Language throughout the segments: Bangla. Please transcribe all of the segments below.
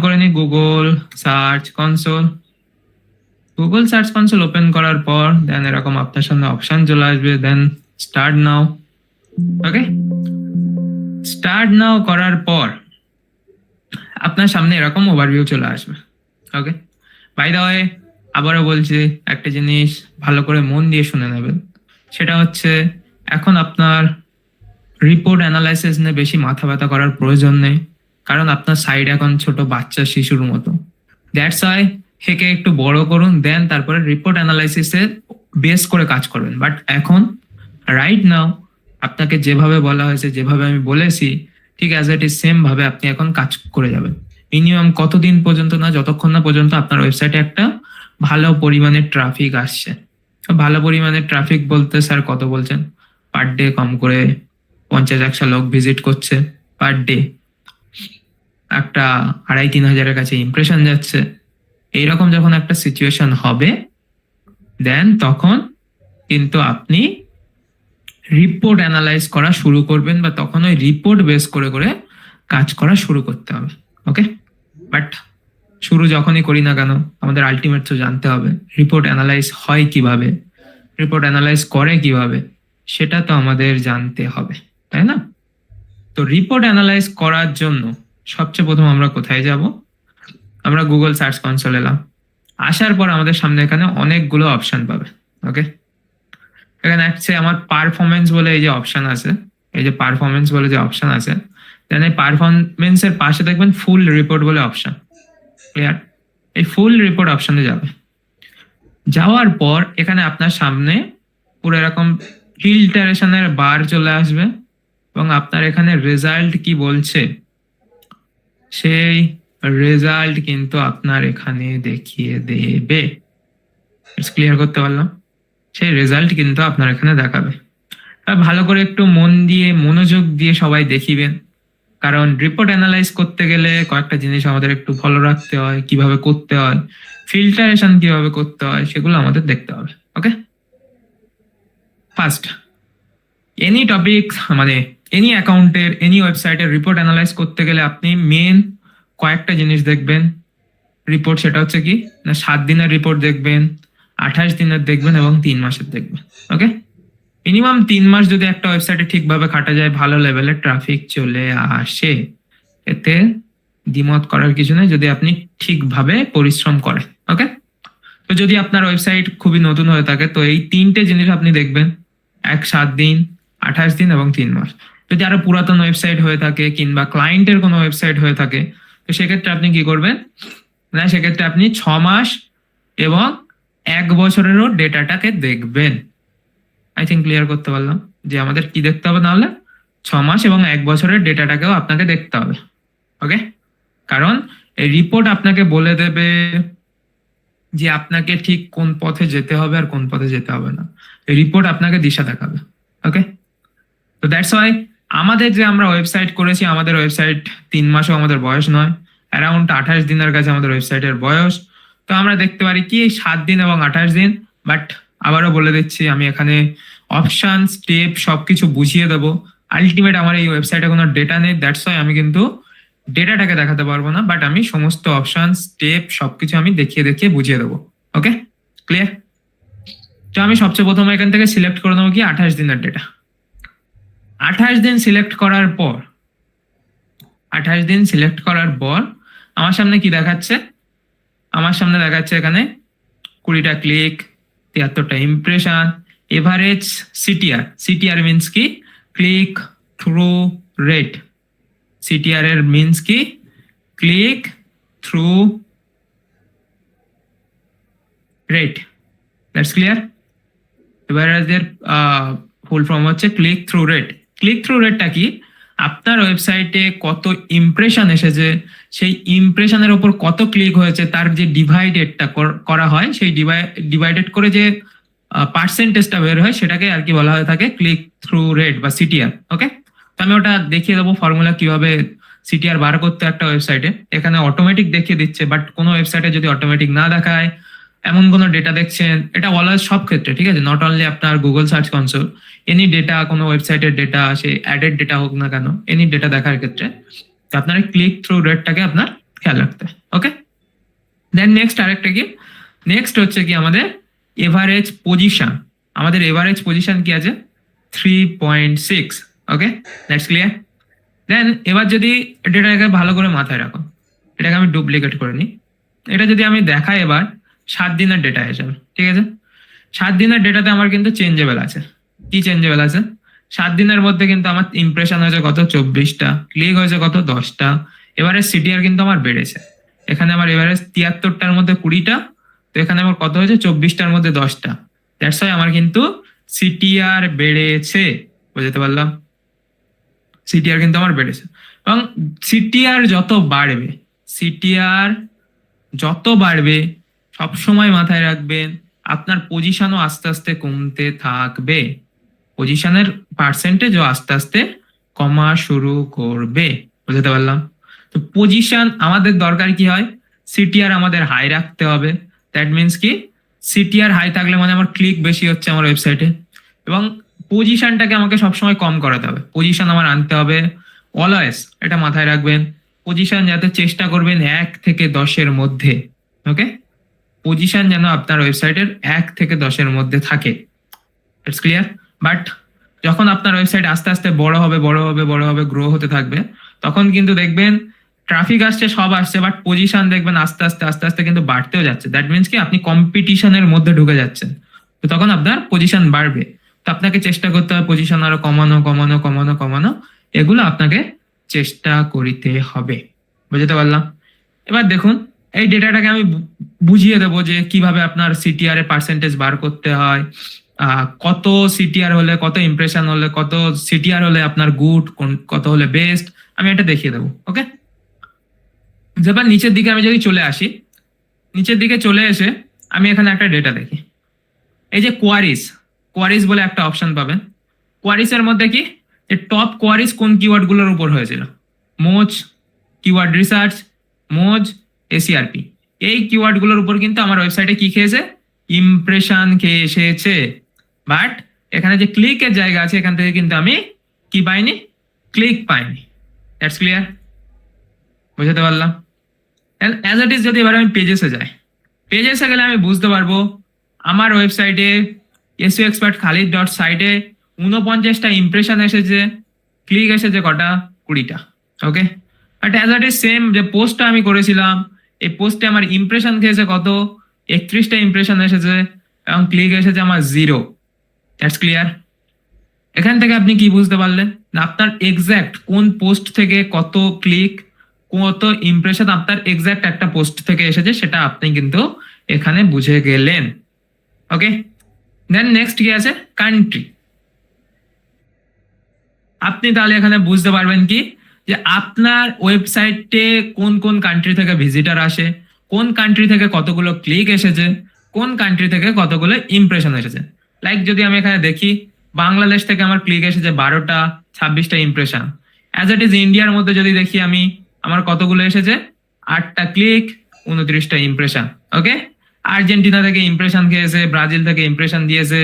করে নিই Google search console. Google search console open করার পর দেন এরকম আপনার সামনে অপশন চলে আসবে, দেন স্টার্ট নাও। ওকে, স্টার্ট নাও করার পর আপনার সামনে এরকম ওভারভিউ চলে আসবে। ওকে, বাই দ্য ওয়ে আবারও বলছি একটা জিনিস ভালো করে মন দিয়ে শুনে নেবেন, সেটা হচ্ছে এখন আপনার রিপোর্ট অ্যানালাইসিস নিয়ে বেশি মাথা ব্যথা করার প্রয়োজন নেই, কারণ আপনার সাইড এখন ছোট বাচ্চা শিশুর মতো। দ্যাটস ওয়াই হেকে একটু বড় করুন, দেন তারপরে রিপোর্ট অ্যানালাইসিসে বেস করে কাজ করবেন। বাট এখন রাইট নাও আপনাকে যেভাবে বলা হয়েছে, যেভাবে আমি বলেছি, ঠিক অ্যাজ ইট ইজ সেম ভাবে আপনি এখন কাজ করে যাবেন। মিনিমাম কতদিন পর্যন্ত না, যতক্ষণ না পর্যন্ত আপনার ওয়েবসাইটে একটা ভালো পরিমাণে ট্রাফিক আসছে। ভালো পরিমাণে ট্রাফিক বলতে স্যার কত বলছেন? পার ডে কম করে 50-100 লোক ভিজিট করছে পার ডে, একটা 2,500-3 হাজারের কাছে ইমপ্রেশন যাচ্ছে। এইরকম যখন একটা সিচুয়েশন হবে, দেন তখন কিন্তু আপনি রিপোর্ট অ্যানালাইজ করা শুরু করবেন, বা তখন ওই রিপোর্ট বেস করে করে কাজ করা শুরু করতে হবে। ওকে, বাট শুরু যখনই করি না কেন আমাদের আলটিমেট তো জানতে হবে রিপোর্ট অ্যানালাইজ হয় কিভাবে, রিপোর্ট অ্যানালাইজ করে কিভাবে, সেটা তো আমাদের জানতে হবে, তাই না? তো রিপোর্ট অ্যানালাইজ করার জন্য সবচেয়ে প্রথম আমরা কোথায় যাব? আমরা গুগল সার্চ কনসোল এলাম। আসার পর আমাদের সামনে এখানে অনেকগুলো অপশন পাবে। ওকে, এখানে আছে আমার পারফরমেন্স বলে এই যে অপশন আছে, এই যে পারফরমেন্স বলে যে অপশন আছে, দেন এই পারফরমেন্সের পাশে দেখবেন ফুল রিপোর্ট বলে অপশন। ক্লিয়ার? এই ফুল রিপোর্ট অপশনে যাবে। যাওয়ার পর এখানে আপনার সামনে পুরো এরকম ফিল্টারেশনের বার চলে আসবে, এবং আপনার এখানে রেজাল্ট কি বলছে সেই রেজাল্ট কিন্তু আপনার এখানে দেখিয়ে দেবে। ক্লিয়ার করতে পারলাম? সেই রেজাল্ট কিন্তু আপনার এখানে দেখাবে। ভালো করে একটু মন দিয়ে মনোযোগ দিয়ে সবাই দেখিবেন, কারণ রিপোর্ট অ্যানালাইজ করতে গেলে কয়েকটা জিনিস আমাদের একটু ফলো রাখতে হয়, কিভাবে করতে হয়, ফিল্টারেশন কিভাবে করতে হয়, সেগুলো আমাদের দেখতে হবে। ওকে, ফার্স্ট এনি টপিক মানে এনি অ্যাকাউন্টের এনি ওয়েবসাইটের রিপোর্ট অ্যানালাইজ করতে গেলে আপনি মেন কয়েকটা জিনিস দেখবেন রিপোর্ট। সেটা হচ্ছে কি না, 7 দিনের রিপোর্ট দেখবেন, 28 দিনের দেখবেন এবং 3 মাসের দেখবেন। ওকে, মিনিমাম 3 মাস যদি একটা ওয়েবসাইটে ঠিকভাবে খাটা যায়, ভালো লেভেলের ট্রাফিক চলে আসে, এতে দ্বিমত করার কিছু নেই যদি আপনি ঠিকভাবে পরিশ্রম করেন। ওকে, তো যদি আপনার ওয়েবসাইট খুবই নতুন হয়ে থাকে তো এই 3টে জিনিস আপনি দেখবেন, 7 দিন, 28 দিন এবং 3 মাস। যদি আরো পুরাতন ওয়েবসাইট হয়ে থাকে কিংবা ক্লায়েন্টের কোনো ওয়েবসাইট হয়ে থাকে, তো সেক্ষেত্রে আপনি কি করবেন না, সেক্ষেত্রে আপনি 6 মাস এবং 1 বছরেরও ডেটাটাকে দেখবেন। আই থিঙ্ক ক্লিয়ার করতে পারলাম যে আমাদের কি দেখতে হবে, নাহলে 6 মাস এবং 1 বছরের ডেটাটাকেও আপনাকে দেখতে হবে। ওকে, কারণ এই রিপোর্ট আপনাকে বলে দেবে যে আপনাকে ঠিক কোন পথে যেতে হবে আর কোন পথে যেতে হবে না। এই রিপোর্ট আপনাকে দিশা দেখাবে। ওকে, তো দ্যাটস ওয়াই আমাদের যে আমরা ওয়েবসাইট করেছি, আমাদের ওয়েবসাইট 3 মাসও আমাদের বয়স নয়, অ্যারাউন্ড 28 দিনের কাছে আমাদের ওয়েবসাইটের বয়স। তো আমরা দেখতে পারি কি 7 দিন এবং 28 দিন। বাট আবারও বলে দিচ্ছি, আমি এখানে অপশন স্টেপ সবকিছু বুঝিয়ে দেবো। আলটিমেট আমার এই ওয়েবসাইটে কোনো ডেটা নেই, দ্যাটস ওয়াই আমি কিন্তু ডেটাটাকে দেখাতে পারবো না, বাট আমি সমস্ত অপশন স্টেপ সবকিছু আমি দেখিয়ে দেখিয়ে বুঝিয়ে দেবো। ওকে, ক্লিয়ার? তো আমি সবচেয়ে প্রথমে এখান থেকে সিলেক্ট করে নেবো কি 28 দিনের ডেটা। 28 দিন সিলেক্ট করার পর 28 দিন সিলেক্ট করার পর আমার সামনে কি দেখাচ্ছে? আমার সামনে দেখাচ্ছে এখানে 20টা ক্লিক, 73টা impression, average CTR. CTR means কি? Click through rate. সিটিআর এর মিনস কি? Click through rate. That's clear? Average এর ফুল ফর্ম হচ্ছে click through rate. Click through রেটটা কি? আপনার ওয়েবসাইটে কত ইমপ্রেশন এসেছে, সেই ইমপ্রেশনের ওপর কত ক্লিক হয়েছে, তার যে ডিভাইডেডটা করা হয়, সেই ডিভাইডেড করে যে পার্সেন্টেজটা বের হয়, সেটাকে আর কি বলা হয়ে থাকে ক্লিক থ্রু রেট বা সিটিআর। ওকে, তো আমি ওটা দেখিয়ে দেবো ফর্মুলা কিভাবে সিটিআর বার করতে একটা ওয়েবসাইটে। এখানে অটোমেটিক দেখিয়ে দিচ্ছে, বাট কোনো ওয়েবসাইটে যদি অটোমেটিক না দেখায়, এমন কোনো ডেটা দেখছেন, এটা অলওয়েজ সব ক্ষেত্রে, ঠিক আছে, নট অনলি আপনার Google search console, any data, কোনো ওয়েবসাইটের ডেটা, সে অ্যাডেড ডেটা হোক না কেন, এনি ডেটা দেখার ক্ষেত্রে আপনার ক্লিক থ্রু রেটটাকে আপনার খেয়াল রাখতে হবে। দেন নেক্সট আরেকটা কি, নেক্সট হচ্ছে কি আমাদের এভারেজ পজিশন। আমাদের এভারেজ পজিশন কি আছে 3.6। ওকে, দ্যাটস ক্লিয়ার। দেন এবার যদি এটাকে ভালো করে মাথায় রাখো, এটাকে আমি ডুপ্লিকেট করে নিই। এটা যদি আমি দেখাই এবার 7 দিনের ডেটা হিসাবে, ঠিক আছে? 7 দিনের ডেটাতে আমার কিন্তু চেঞ্জেবল আছে। কি চেঞ্জেবল আছে? 7 দিনের মধ্যে কিন্তু আমার ইমপ্রেশন হয়েছে কত 24টা, ক্লিক হয়েছে কত 10টা, এবারে সিটিআর কিন্তু আমার বেড়েছে। এখানে আমার এবারে 73টার মধ্যে 20টা, তো এখানে আমার কত হয়েছে 24টার মধ্যে 10টা। দ্যাটস ওয়াই আমার কিন্তু সিটিআর বেড়েছে। বুঝতে পারলাম? সিটিআর কিন্তু আমার বেড়েছে। এবং সিটিআর যত বাড়বে, সিটিআর যত বাড়বে সবসময় মাথায় রাখবেন আপনার পজিশনও আস্তে আস্তে কমতে থাকবে। পজিশনের পার্সেন্টেজও আস্তে আস্তে কমা শুরু করবে। বুঝতে পারলাম? তো পজিশন আমাদের দরকার কি হয়, সিটিআর আমাদের হাই রাখতে হবে। দ্যাট মিনস কি, সিটিআর হাই থাকলে মানে আমার ক্লিক বেশি হচ্ছে আমার ওয়েবসাইটে, এবং পজিশনটাকে আমাকে সবসময় কম করাতে হবে। পজিশন আমার আনতে হবে অলওয়েজ, এটা মাথায় রাখবেন। পজিশন যাতে চেষ্টা করবেন 1 থেকে 10-এর মধ্যে। ওকে, পজিশন যেন আপনার ওয়েবসাইটের 1 থেকে 10-এর মধ্যে থাকে। It's clear? বাট যখন আপনার ওয়েবসাইট আস্তে আস্তে বড় হবে বড় হবে বড় হবে, গ্রো হতে থাকবে, তখন কিন্তু দেখবেন ট্রাফিক আসছে, সব আসছে, বাট পজিশন দেখবেন আস্তে আস্তে আস্তে আস্তে কিন্তু বাড়তেও যাচ্ছে। দ্যাট মিনস কি আপনি কম্পিটিশনের মধ্যে ঢুকে যাচ্ছেন, তো তখন আপনার পজিশন বাড়বে। তো আপনাকে চেষ্টা করতে হবে পজিশন আরো কমানো কমানো কমানো কমানো, এগুলো আপনাকে চেষ্টা করিতে হবে। বুঝতে পারলাম? এবার দেখুন এই ডেটাটাকে আমি বুঝিয়ে দেবো যে কিভাবে আপনার সিটিআর এর পার্সেন্টেজ বার করতে হয়, কত সিটিআর হলে, কত ইমপ্রেশন হলে, কত সিটিআর হলে আপনার গুড, কত হলে বেস্ট, আমি এটা দেখিয়ে দেবো। ওকে, এবার নিচের দিকে আমি যদি চলে আসি, নিচের দিকে চলে এসে আমি এখানে একটা ডেটা দেখি। এই যে কোয়ারিজ, কোয়ারিজ বলে একটা অপশন পাবেন। কোয়ারিজ এর মধ্যে কি, যে টপ কোয়ারিজ কোন কিওয়ার্ড গুলোর উপর হয়েছিল, মোজ, কিওয়ার্ড রিসার্চ, মোজ, এসিআরপি, এই কিওয়ার্ড গুলোর উপর কিন্তু আমার ওয়েবসাইটে কি খেয়েছে, ইমপ্রেশন খেয়ে এসেছে। বাট এখানে যে ক্লিকের জায়গা আছে, এখান থেকে কিন্তু আমি কি পাইনি, ক্লিক পাইনি। That's clear? বুঝতে পারলাম? অ্যাজ ইট ইজ যদি এবার আমি পেজেসে যাই, পেজেসে গেলে আমি বুঝতে পারবো আমার ওয়েবসাইটে এসইও এক্সপার্ট খালিদ ডট সাইটে 49টা ইমপ্রেশন এসেছে, ক্লিক এসেছে কটা, 20টা। Okay, but as it is same যে পোস্টটা আমি করেছিলাম, এই পোস্টে আমার ইমপ্রেশন খেয়েছে কত, 31টা ইমপ্রেশন এসেছে, এবং ক্লিক এসেছে আমার 0। That's clear? এখান থেকে আপনি কি বুঝতে পারলেন, আপনার এক্স্যাক্ট কোন পোস্ট থেকে কত ক্লিক, কত ইমপ্রেশন আপনার এক্স্যাক্ট একটা পোস্ট থেকে এসেছে, সেটা আপনি কিন্তু এখানে বুঝে গেলেন। ওকে, দেন নেক্সট কি আছে, কান্ট্রি। আপনি তাহলে এখানে বুঝতে পারবেন কি, যে আপনার ওয়েবসাইটে কোন কোন কান্ট্রি থেকে ভিজিটার আসে, কোন কান্ট্রি থেকে কতগুলো ক্লিক এসেছে, কোন কান্ট্রি থেকে কতগুলো ইমপ্রেশন এসেছে। লাইক যদি আমি এখানে দেখি, বাংলাদেশ থেকে আমার ক্লিক এসেছে 12টা, 26টা ইমপ্রেশন। অ্যাজ ইট ইজ ইন্ডিয়ার মধ্যে যদি দেখি আমি, আমার কতগুলো এসেছে, 8টা ক্লিক, 29টা ইমপ্রেশন। ওকে, আর্জেন্টিনা থেকে ইমপ্রেশন খেয়েছে, ব্রাজিল থেকে ইমপ্রেশন দিয়েছে,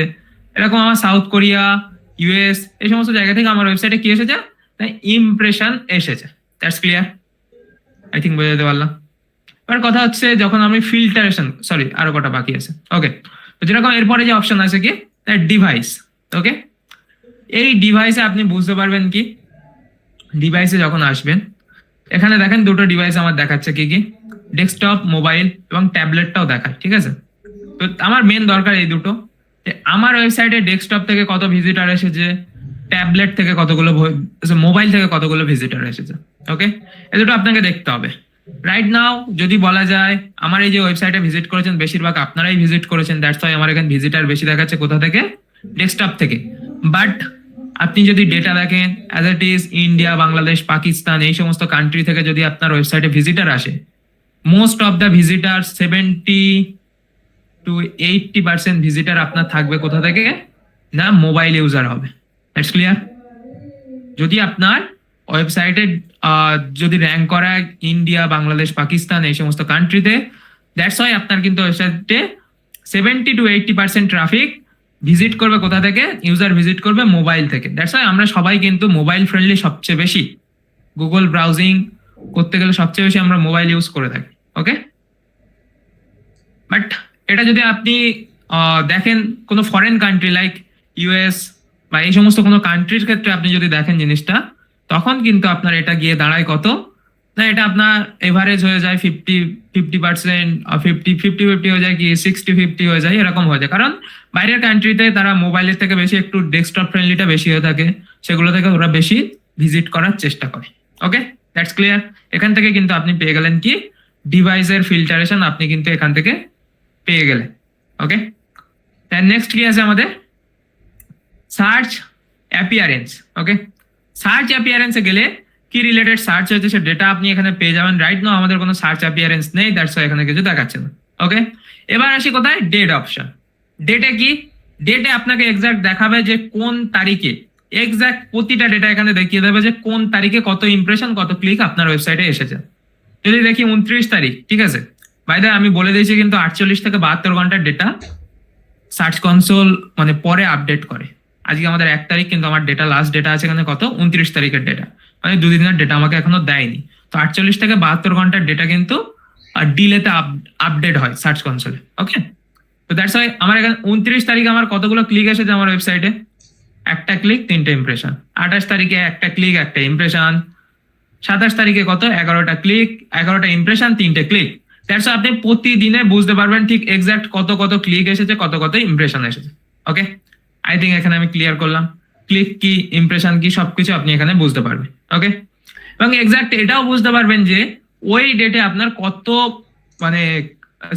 এরকম আমার সাউথ কোরিয়া, ইউএস, এই সমস্ত জায়গা থেকে আমার ওয়েবসাইটে কি এসেছে, ইমপ্রেশন এসেছে। That's clear? আই থিঙ্ক বোঝাতে পারলাম। এবার কথা হচ্ছে যখন আমি ফিল্টারেশন, সরি আরো কটা বাকি আছে। ওকে, তো যেরকম এরপরে যে অপশন আছে কি, ডিভাইস। ওকে, এই ডিভাইসে আপনি বুঝতে পারবেন কি, ডিভাইসে যখন আসবেন, এখানে দেখেন দুটো ডিভাইস আমার দেখাচ্ছে, কি কি, ডেস্কটপ, মোবাইল এবং ট্যাবলেটটাও দেখায়। ঠিক আছে, তো আমার মেন দরকার এই দুটো, যে আমার ওয়েবসাইটে ডেস্কটপ থেকে কত ভিজিটার এসেছে, ট্যাবলেট থেকে কতগুলো, মোবাইল থেকে কতগুলো ভিজিটার এসেছে। ওকে, এই দুটো আপনাকে দেখতে হবে। রাইট নাও যদি বলা যায় আমার এই যে ওয়েবসাইটে ভিজিট করেছেন বেশিরভাগ আপনারাই ভিজিট করেছেন, দ্যাটস ওয়াই আমার এখানে ভিজিটার বেশি দেখাচ্ছে। কোথা থেকে? ডেস্কটপ থেকে। বাট আপনি যদি ডেটা দেখেন, as it is India, Bangladesh, Pakistan, এই সমস্ত কান্ট্রি থেকে যদি আপনার ওয়েবসাইটে ভিজিটার আসে, most of the visitor 70-80% visitor আপনার থাকবে কোথা থেকে না, মোবাইল ইউজার হবে। That's clear? যদি আপনার ওয়েবসাইটে যদি র্যাঙ্ক করা ইন্ডিয়া, বাংলাদেশ, পাকিস্তান, এই সমস্ত কান্ট্রিতে, দ্যাটস ওয়াই আপনার কিন্তু ওয়েবসাইটে 70-80% ট্রাফিক ভিজিট করবে কোথা থেকে, ইউজার ভিজিট করবে মোবাইল থেকে। দ্যাটস ওয়াই আমরা সবাই কিন্তু মোবাইল ফ্রেন্ডলি সবচেয়ে বেশি, গুগল ব্রাউজিং করতে গেলে সবচেয়ে বেশি আমরা মোবাইল ইউজ করে থাকি। ওকে, বাট এটা যদি আপনি দেখেন কোনো ফরেন কান্ট্রি লাইক ইউএস বা এই সমস্ত কোনো কান্ট্রির ক্ষেত্রে আপনি যদি দেখেন জিনিসটা, তখন কিন্তু আপনার এটা গিয়ে দাঁড়ায় কত না, এটা আপনার এভারেজ হয়ে যায় 50% 50 হয়ে যায়, কি 60-50 হয়ে যায়, এরকম হয়ে যায়। কারণ বাইরের কান্ট্রিতে তারা মোবাইলের থেকে বেশি একটু ডেস্কটপ ফ্রেন্ডলিটা বেশি হয়ে থাকে, সেগুলো থেকে ওরা বেশি ভিজিট করার চেষ্টা করে। ওকে, দ্যাটস ক্লিয়ার। এখান থেকে কিন্তু আপনি পেয়ে গেলেন কি ডিভাইসের ফিল্টারেশন, আপনি কিন্তু এখান থেকে পেয়ে গেলেন। ওকে, দেন নেক্সট কি আছে আমাদের, সার্চ অ্যাপিয়ারেন্স। ওকে, সার্চ অ্যাপিয়ারেন্সে গেলে কি রিলেটেড সার্চ হয়েছে সে ডেটা আপনি এখানে পেয়ে যাবেন। রাইট নাও আমাদের কোনো সার্চ অ্যাপিয়ারেন্স নেই, দ্যাটস ওয়াই এখানে কিছু দেখাচ্ছে না। ওকে, এবার আসি কোথায়, ডেট অপশন। ডেটে কি, ডেটে আপনাকে এক্সাক্ট দেখাবে যে কোন তারিখে, এক্সাক্ট প্রতিটা ডেটা এখানে দেখিয়ে দেবে যে কোন তারিখে কত ইমপ্রেশন কত ক্লিক আপনার ওয়েবসাইটে এসেছে। যদি দেখি 29 তারিখ, ঠিক আছে, বাই দ্য আমি বলে দিয়েছি কিন্তু 48 থেকে 72 ঘন্টার ডেটা সার্চ কনসোল মানে পরে আপডেট করে। আজকে আমাদের 1 তারিখ, কিন্তু আমার ডেটা লাস্ট ডেটা আছে এখানে কত 29 তারিখের ডেটা, মানে 2 দিনের ডেটা আমাকে এখনো দেয়নি। তো 48 থেকে 72 ঘন্টার ডেটা কিন্তু ডিলেতে আপডেট হয় সার্চ কনসোলে। ওকে, তো দ্যাটস ওয়াই আমার এখানে 29 তারিখে আমার কতগুলো ক্লিক এসেছে আমার ওয়েবসাইটে, একটা ক্লিক 3টে ইমপ্রেশন। 28 তারিখে একটা ক্লিক 1টা ইমপ্রেশন। 27 তারিখে কত 11টা ক্লিক 11টা ইমপ্রেশন 3টে ক্লিক। দ্যাটস আপনি প্রতিদিনে বুঝতে পারবেন ঠিক এক্সাক্ট কত কত ক্লিক এসেছে কত কত ইমপ্রেশন এসেছে। ওকে, আই থিঙ্ক এখানে আমি ক্লিয়ার করলাম, ক্লিক কি ইমপ্রেশন কি সবকিছু আপনি এখানে বুঝতে পারবেন। ওকে, এবং এক্সাক্ট এটাও বুঝতে পারবেন যে ওই ডেটে আপনার কত মানে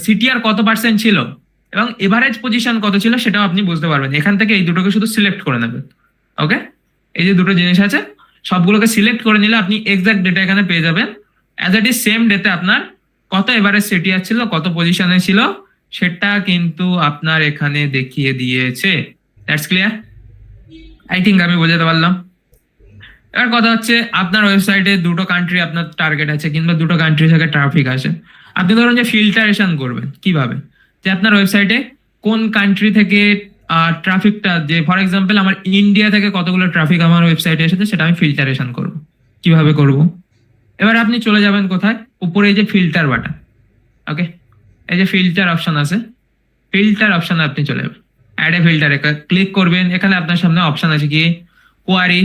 সিটিআর কত পার্সেন্ট ছিল এবং এভারেজ পজিশন কত ছিল সেটাও আপনি বুঝতে পারবেন। এখান থেকে এই দুটোকে শুধু সিলেক্ট করে নেবেন। ওকে, এই যে দুটো জিনিস আছে সবগুলোকে সিলেক্ট করে নিলে আপনি এক্সাক্ট ডেটা এখানে পেয়ে যাবেন। অ্যাজ ইট ইজ সেম ডেতে আপনার কত এভারেজ সিটিআর ছিল কত পজিশনে ছিল সেটা কিন্তু আপনার এখানে দেখিয়ে দিয়েছে। দ্যাটস ক্লিয়ার, আই থিঙ্ক আমি বোঝাতে পারলাম। এবার কথা হচ্ছে আপনার ওয়েবসাইটে দুটো কান্ট্রি আপনার টার্গেট আছে কিংবা দুটো কান্ট্রি থেকে ট্রাফিক আসে, আপনি ধরুন যে ফিল্টারেশন করবেন কিভাবে, যে আপনার ওয়েবসাইটে কোন কান্ট্রি থেকে ট্রাফিকটা, যে ফর এক্সাম্পল আমার ইন্ডিয়া থেকে কতগুলো ট্রাফিক আমার ওয়েবসাইটে এসেছে সেটা আমি ফিল্টারেশন করব, কিভাবে করব। এবার আপনি চলে যাবেন কোথায়, উপরে এই যে ফিল্টার বাটন। ওকে, এই যে ফিল্টার অপশন আছে, ফিল্টার অপশনে আপনি চলে যাবেন, অ্যাড এ ফিল্টারে ক্লিক করবেন। এখানে আপনার সামনে অপশন আছে কি কোয়ারি,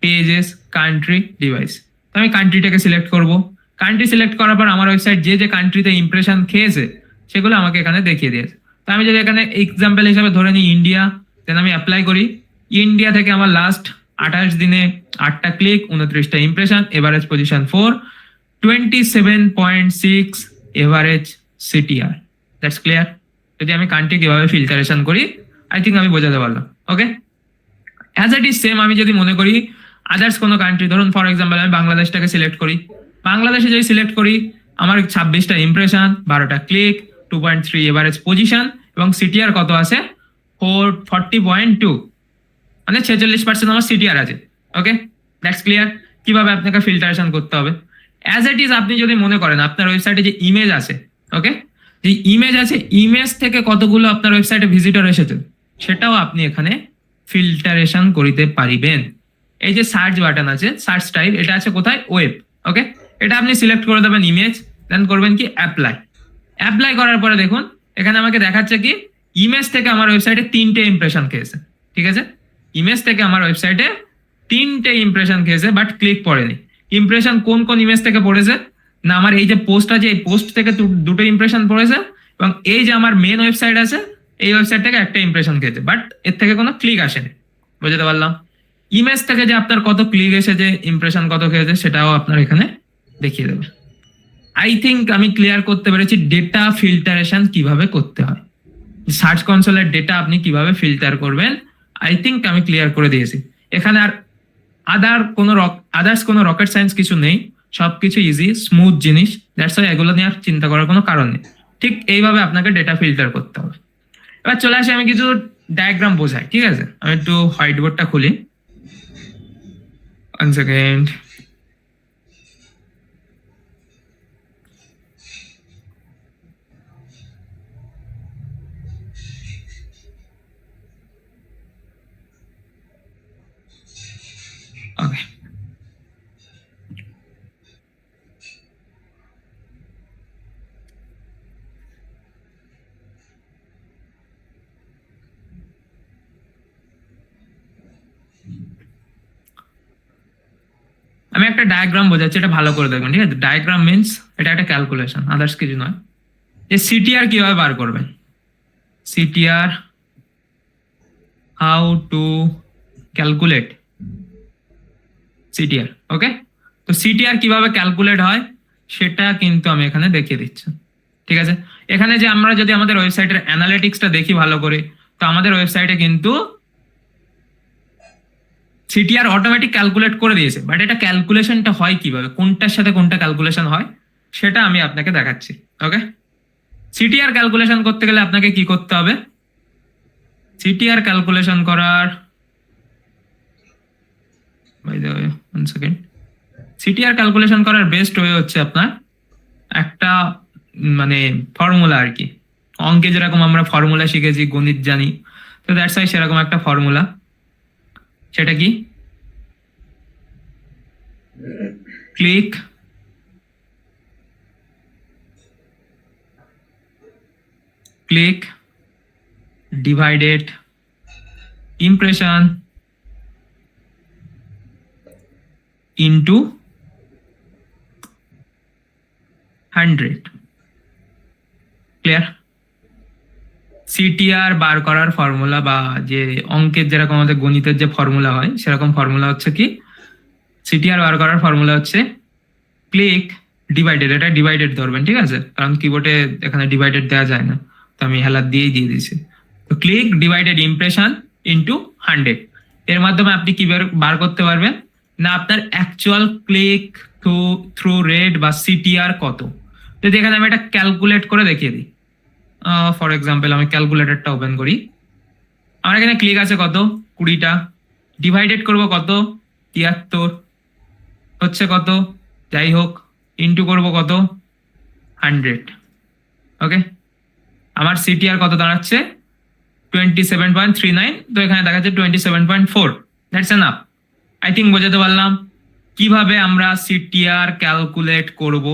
পেজেস, কান্ট্রি, ডিভাইস। তো আমি কান্ট্রিটাকে সিলেক্ট করব। কান্ট্রি সিলেক্ট করার পর আমার ওয়েবসাইট যে যে কান্ট্রিতে ইমপ্রেশন খেয়েছে সেগুলো আমাকে এখানে দেখিয়ে দিয়েছে। তো আমি যদি এখানে এক্সাম্পল হিসাবে ধরে নিই ইন্ডিয়া, দেন আমি অ্যাপ্লাই করি। ইন্ডিয়া থেকে আমার লাস্ট 28 দিনে 8টা ক্লিক 29টা impression, average position 4, 27.6 average CTR. That's clear. যদি আমি কান্ট্রি কিভাবে ফিল্টারেশন করি আই থিঙ্ক আমি বোঝাতে পারলাম। ওকে, অ্যাজ ইট ইজ সেম আমি যদি মনে করি আদার্স কোনো কান্ট্রি, ধরুন ফর এক্সাম্পল আমি বাংলাদেশটাকে সিলেক্ট করি। বাংলাদেশে যদি সিলেক্ট করি আমার 26টা ইমপ্রেশন, 12টা ক্লিক, 2.3 এভারেজ পজিশন এবং সিটিআর কত আছে 40.2, মানে 46% আমার সিটিআর আছে। ওকে, দ্যাটস ক্লিয়ার কিভাবে আপনাকে ফিল্টারেশন করতে হবে। অ্যাজ ইট ইজ আপনি যদি মনে করেন আপনার ওয়েবসাইটে যে ইমেজ আছে, ওকে, যে ইমেজ আছে ইমেজ থেকে কতগুলো আপনার ওয়েবসাইটে ভিজিটর এসেছে সেটাও আপনি এখানে ফিল্টারেশন করিতে পারিবেন। এই যে সার্চ বাটন আছে, সার্চ টাইপ, এটা আছে কোথায় ওয়েব। ওকে, এটা আপনি সিলেক্ট করে দেবেন ইমেজ, দেন করবেন কি অ্যাপ্লাই। অ্যাপ্লাই করার পরে দেখুন এখানে আমাকে দেখাচ্ছে কি ইমেজ থেকে আমার ওয়েবসাইটে 3টে ইমপ্রেশন খেয়েছে। ঠিক আছে, ইমেজ থেকে আমার ওয়েবসাইটে 3টে ইমপ্রেশন খেয়েছে বাট ক্লিক পড়েনি। ইমপ্রেশন কোন কোন ইমেজ থেকে পড়েছে না, আমার এই যে পোস্ট আছে এই পোস্ট থেকে দুটো ইমপ্রেশন পড়েছে এবং এই যে আমার মেন ওয়েবসাইট আছে এই ওয়েবসাইট থেকে একটা ইমপ্রেশন খেয়েছে বাট এর থেকে কোনো ক্লিক আসেনি। বুঝতে পারলাম। ইমেজ থেকে যে আপনার কত ক্লিক এসেছে ইমপ্রেশন কত খেয়েছে সেটাও আপনার এখানে দেখিয়ে দেবে। আই থিঙ্ক আমি ক্লিয়ার করতে পেরেছি ডেটা ফিল্টারেশন কিভাবে করতে হয়, সার্চ কনসোলের ডেটা আপনি কিভাবে ফিল্টার করবেন। আই থিঙ্ক আমি ক্লিয়ার করে দিয়েছি। এখানে আর আদার্স কোনো রকেট সায়েন্স কিছু নেই, সবকিছু ইজি স্মুথ জিনিস। দ্যাটস ওয়াই এগুলো নিয়ে আর চিন্তা করার কোনো কারণ নেই। ঠিক এইভাবে আপনাকে ডেটা ফিল্টার করতে হবে। এবার চলে আসি আমি কিছু ডায়াগ্রাম বোঝাই। ঠিক আছে, আমি একটু হোয়াইট বোর্ডটা খুলি, 1 সেকেন্ড। ওকে, একটা ডায়াগ্রাম বোঝাচ্ছি, এটা ভালো করে দেখবেন, ঠিক আছে? ডায়াগ্রাম মিন্স এটা একটা ক্যালকুলেশন, আদার্স কিছু নয়। যে সিটিআর কিভাবে বার করবেন, CTR how to calculate CTR. Okay, তো সিটিআর কিভাবে ক্যালকুলেট হয় সেটা কিন্তু আমি এখানে দেখিয়ে দিচ্ছি, ঠিক আছে? এখানে যে আমরা যদি আমাদের ওয়েবসাইটের অ্যানালিটিক্সটা দেখি ভালো করে, তো আমাদের ওয়েবসাইটে কিন্তু সিটিআর অটোমেটিক ক্যালকুলেট করে দিয়েছে, বাট এটা ক্যালকুলেশনটা হয় কিভাবে, কোনটার সাথে কোনটা ক্যালকুলেশন হয় সেটা আমি আপনাকে দেখাচ্ছি। ওকে, সিটিআর ক্যালকুলেশন করতে গেলে আপনাকে কি করতে হবে, সিটিআর ক্যালকুলেশন করার, by the way one second, CTR calculation করার বেস্ট ওয়ে হচ্ছে আপনার একটা মানে ফর্মুলা আর কি, অঙ্কে যেরকম আমরা ফর্মুলা শিখেছি, গণিত জানি, তো দ্যাটস ওয়াই সেরকম একটা ফর্মুলা। সেটা কি, click click divided impression into 100। Clear? CTR বার করার ফর্মুলা বা যে অঙ্কের যেরকম আমাদের গণিতের যে ফর্মুলা হয় সেরকম ফর্মুলা হচ্ছে কি, সিটিআর বার করার ফর্মুলা হচ্ছে ক্লিক ডিভাইডেড, এটা ডিভাইডেড ধরবেন, ঠিক আছে? কারণ কিবোর্ডে এখানে ডিভাইডেড দেওয়া যায় না, তো আমি হেলার দিয়েই দিয়ে দিয়েছি। তো ক্লিক ডিভাইডেড ইমপ্রেশন ইন্টু 100, এর মাধ্যমে আপনি কি বার করতে পারবেন না আপনার অ্যাকচুয়াল ক্লিক থ্রু রেট বা সিটিআর কত। যদি এখানে আমি এটা ক্যালকুলেট করে দেখিয়ে দিই, ফর এক্সাম্পল আমি ক্যালকুলেটরটা ওপেন করি, আমার এখানে ক্লিক আছে কত, 20টা, ডিভাইডেড করব কত, 73, হচ্ছে কত, যাই হোক, ইন্টু করব কত, 100। ওকে, আমার সিটিআর কত দাঁড়াচ্ছে, 27.39, তো এখানে দেখাচ্ছে 27.4। That's enough. আই থিঙ্ক বোঝাতে পারলাম কিভাবে আমরা সিটিআর ক্যালকুলেট করব।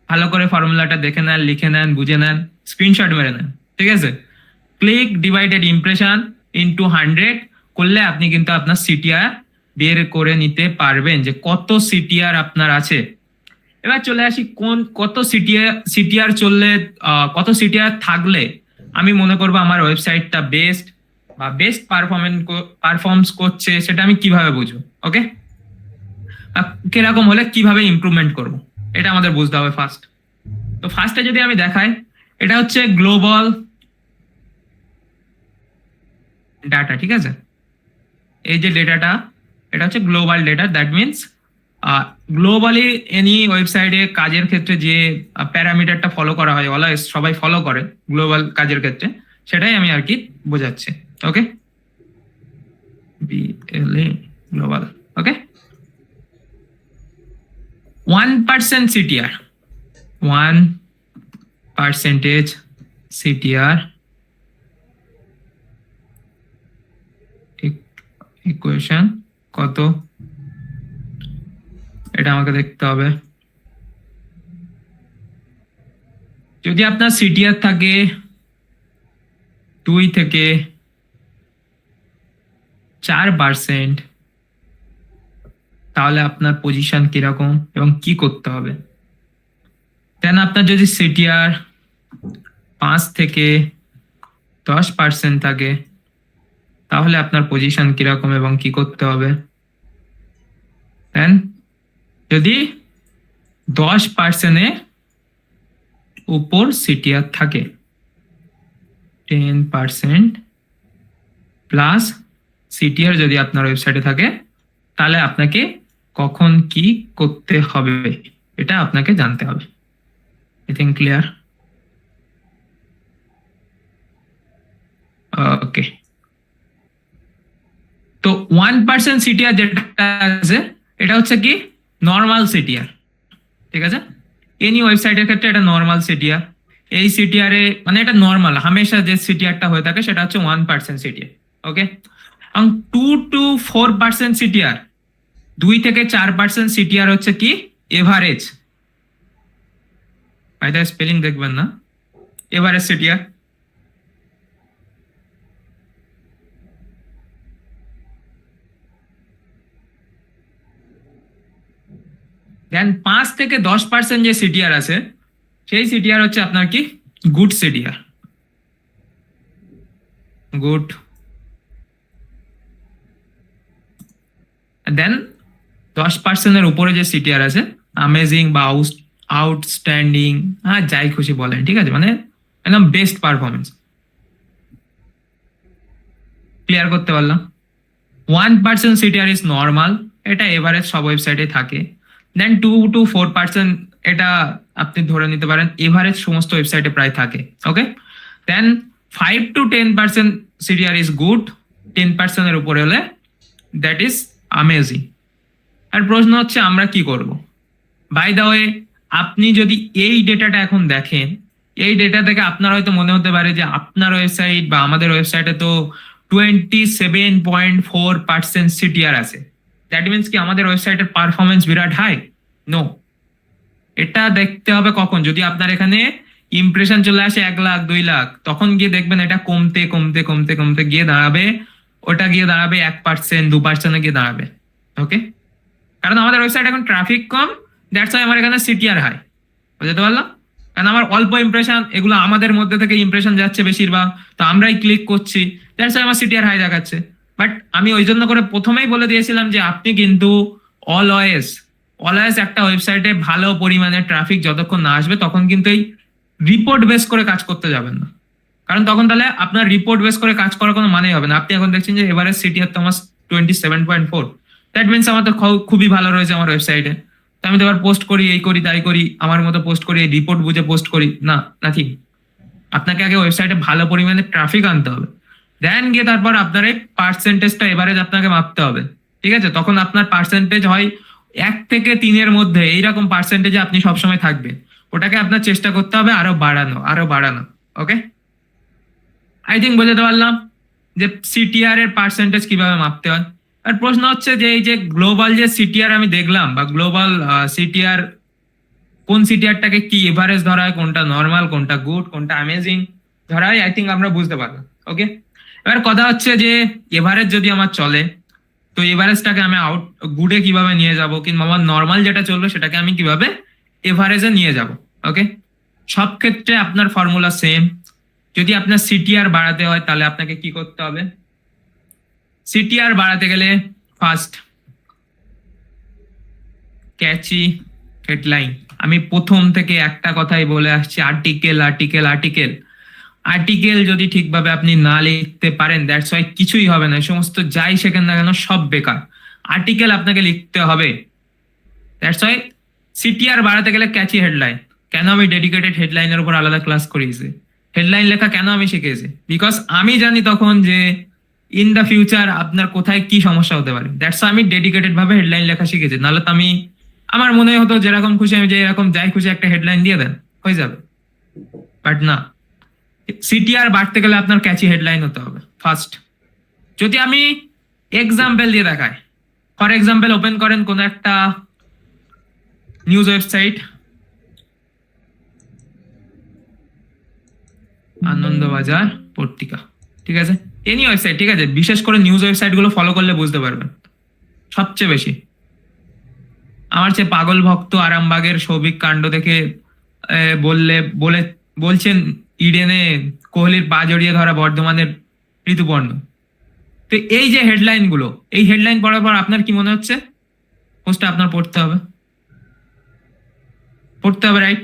ভালো করে ফর্মুলাটা দেখে নেন, লিখে নেন, বুঝে নেন, স্ক্রিনশট মেরে নেন, ঠিক আছে? ক্লিক ডিভাইডেড ইমপ্রেশন ইন্টু 100 করলে আপনি কিন্তু আপনার সিটিআর বের করে নিতে পারবেন যে কত সিটিআর আপনার আছে। এবার চলে আসি কত সিটিআর চললে, কত সিটিআর থাকলে আমি মনে করবো আমার ওয়েবসাইটটা বেস্ট বা বেস্ট পারফর্মস করছে, সেটা আমি কিভাবে বুঝবো। ওকে, কিরকম হলে কিভাবে ইমপ্রুভমেন্ট করব, এটা আমাদের বুঝতে হবে ফার্স্ট। তো ফার্স্টে যদি আমি দেখাই, এটা হচ্ছে গ্লোবাল ডাটা, ঠিক আছে? এই যে ডেটাটা, এটা হচ্ছে global data, that means globally any ওয়েবসাইটে কাজের ক্ষেত্রে যে প্যারামিটারটা ফলো করা হয়, অলওয়েজ সবাই ফলো করে গ্লোবাল কাজের ক্ষেত্রে, সেটাই আমি আর কি বোঝাচ্ছি। ওকে, বিএলএ গ্লোবাল। ওকে, 1% সিটিআর, 1% সিটিআর ইকুয়েশন কত, এটা আমাকে দেখতে হবে। যদি আপনার সিটিআর থাকে 2 থেকে 4%, তাহলে আপনার পজিশন কিরকম এবং কি করতে হবে। দেন আপনার যদি সিটিআর 5 থেকে 10% থাকে, তাহলে আপনার পজিশন কিরকম এবং কি করতে হবে। দেন যদি 10%-এর উপর সিটিআর থাকে, 10% প্লাস সিটিআর যদি আপনার ওয়েবসাইটে থাকে, তাহলে আপনাকে কখন কি করতে হবে এটা আপনাকে জানতে হবে। I think clear? ওকে, তো 1% সিটিআর যেটা আছে এটা হচ্ছে কি নর্মাল সিটিআর, ঠিক আছে? এনি ওয়েবসাইটের ক্ষেত্রে এটা নর্মাল সিটিআর। এই সিটিআর এ মানে এটা নর্মাল হামেশা যে সিটিআরটা হয়ে থাকে সেটা হচ্ছে 1% সিটিআর। ওকে, এবং 2 to 4% সিটিআর, 2 থেকে 4% সিটিআর হচ্ছে কি এভারেজ। বাইরে স্পেলিং দেখবেন না, এভারেজ সিটিআর। দেন 5 থেকে 10% যে সিটিআর আছে সেই সিটিআর হচ্ছে আপনার কি গুড সিটিআর, গুড। দেন 10%-এর উপরে যে সিটিআর আছে অ্যামেজিং বা আউটস্ট্যান্ডিং, হ্যাঁ যাই খুশি বলেন, ঠিক আছে, মানে একদম বেস্ট পারফরমেন্স। ক্লিয়ার করতে পারলাম? 1% সিটিআর ইজ নর্মাল, এটা এভারেজ সব ওয়েবসাইটে থাকে। দেন 2 to 4% এটা আপনি ধরে নিতে পারেন এভারেজ সমস্ত ওয়েবসাইটে প্রায় থাকে, ওকে। দেন 5 to 10% সিটিআর ইজ গুড, 10%-এর উপরে হলে দ্যাট ইজ অ্যামেজিং। আর প্রশ্ন হচ্ছে আমরা কি করব? বাই দ্য ওয়ে, আপনি যদি এই ডেটাটা এখন দেখেন, এই ডেটা থেকে আপনার হয়তো মনে হতে পারে যে আপনার ওয়েবসাইট বা আমাদের ওয়েবসাইটে তো 27.4% সিটিআর আছে, দ্যাট মিনস কি আমাদের ওয়েবসাইটের পারফরমেন্স বিরাট হাই? নো, এটা দেখতে হবে কখন, যদি আপনার এখানে ইমপ্রেশন চলে আসে 1 লাখ 2 লাখ, তখন গিয়ে দেখবেন এটা কমতে কমতে কমতে কমতে গিয়ে দাঁড়াবে, ওটা গিয়ে দাঁড়াবে 1% 2% গিয়ে দাঁড়াবে, ওকে। কারণ আমাদের ওয়েবসাইট এখন ট্রাফিক কম, দ্যাটস ওয়াই আমার এখানে সিটিআর হাই, বুঝতে পারলাম? কারণ আমার অল্প ইমপ্রেশন, এগুলো আমাদের মধ্যে থেকে ইমপ্রেশন যাচ্ছে বেশিরভাগ, তো আমরাই ক্লিক করছি, দ্যাটস ওয়াই আমার সিটিআর হাই দেখাচ্ছে। বাট আমি ওই জন্য করে প্রথমেই বলে দিয়েছিলাম যে আপনি কিন্তু অলওয়েজ একটা ওয়েবসাইটে ভালো পরিমাণে ট্রাফিক যতক্ষণ না আসবে তখন কিন্তু এই রিপোর্ট বেস করে কাজ করতে যাবেন না, কারণ তখন তাহলে আপনার রিপোর্ট বেস করে কাজ করার কোনো মানেই হবে না। আপনি এখন দেখছেন যে এবারে সিটিআর তো আমার 27.4, দ্যাট মিনস আমার তো খুবই ভালো রয়েছে আমার ওয়েবসাইটে, তো আমি তো এবার পোস্ট করি, এই করি তাই করি, আমার মতো পোস্ট করি, রিপোর্ট বুঝে পোস্ট করি না, নাথিং। আপনাকে আগে ওয়েবসাইটে ভালো পরিমাণে ট্রাফিক আনতে হবে, দেন গিয়ে তারপর আপনার এই পার্সেন্টেজটা এভারেজ আপনাকে মাপতে হবে, ঠিক আছে। তখন আপনার পার্সেন্টেজ হয় 1 থেকে 3-এর মধ্যে, এইরকম পার্সেন্টেজে আপনি সবসময় থাকবেন, ওটাকে আপনার চেষ্টা করতে হবে আরো বাড়ানো, ওকে। আই থিঙ্ক বুঝতে পারলাম যে সিটিআর এর পার্সেন্টেজ কিভাবে মাপতে হয়। আর প্রশ্ন হচ্ছে যে এই যে গ্লোবাল যে সিটিআর আমি দেখলাম, বা গ্লোবাল সিটিআর, কোন সিটিআরটাকে কি এভারেজ ধরা হয়, কোনটা নর্মাল, কোনটা গুড, কোনটা অ্যামেজিং ধরা হয়, আই থিঙ্ক আমরা বুঝতে পারলাম, ওকে। এবার কথা হচ্ছে যে এভারেজ যদি আমার চলে, তো এভারেজটাকে আমি গুডে কিভাবে নিয়ে যাব, কিংবা আমার নর্মাল যেটা চলবে সেটাকে আমি কিভাবে এভারেজে নিয়ে যাব, ওকে। সব ক্ষেত্রে আপনার ফর্মুলা সেম। যদি আপনার সিটিআর বাড়াতে হয় তাহলে আপনাকে কি করতে হবে? সিটিআর বাড়াতে গেলে ফার্স্ট ক্যাচি হেডলাইন। আমি প্রথম থেকে একটা কথাই বলে আসছি, আর্টিকেল যদি ঠিকভাবে আপনি না লিখতে পারেন, দ্যাটস ওয়াই কিছুই হবে না, সমস্ত যাই শেখেন না কেন সব বেকার। আর্টিকেল আপনাকে লিখতে হবে, দ্যাটস ওয়াই সিটিআর বাড়াতে গেলে ক্যাচি হেডলাইন। কেন আমি ডেডিকেটেড হেডলাইনের উপর আলাদা ক্লাস করিয়েছি, হেডলাইন লেখা কেন আমি শিখেছি, বিকজ আমি জানি তখন যে ইন দ্য ফিউচার আপনার কোথায় কি সমস্যা হতে পারে, দ্যাটস আমি ডেডিকেটেড ভাবে হেডলাইন লেখা শিখেছি। নাহলে তো আমি, আমার মনে হতো যেরকম খুশি আমি যে এরকম যাই খুশি একটা হেডলাইন দিয়ে দেন হয়ে যাবে, বাট না। সিটিআর বাড়তে গেলে আপনার ক্যাচি হেডলাইন হতে হবে ফার্স্ট। যদি আমি এক্সাম্পল দিয়ে দেখাই, ফর এক্সাম্পল ওপেন করেন কোন একটা নিউজ ওয়েবসাইট, আনন্দবাজার পত্রিকা, ঠিক আছে, এনি ওয়েবসাইট, ঠিক আছে। বিশেষ করে নিউজ ওয়েবসাইট গুলো ফলো করলে বুঝতে পারবেন সবচেয়ে বেশি। আমার চেয়ে পাগল ভক্ত আরামবাগের সৌভিক কাণ্ড দেখে বলছেন ইডেনে কোহলির পা জড়িয়ে ধরা বর্ধমানের ঋতুপর্ণ। তো এই যে হেডলাইন গুলো, এই হেডলাইন পড়ার পর আপনার কি মনে হচ্ছে? পোস্টটা আপনার পড়তে হবে, রাইট?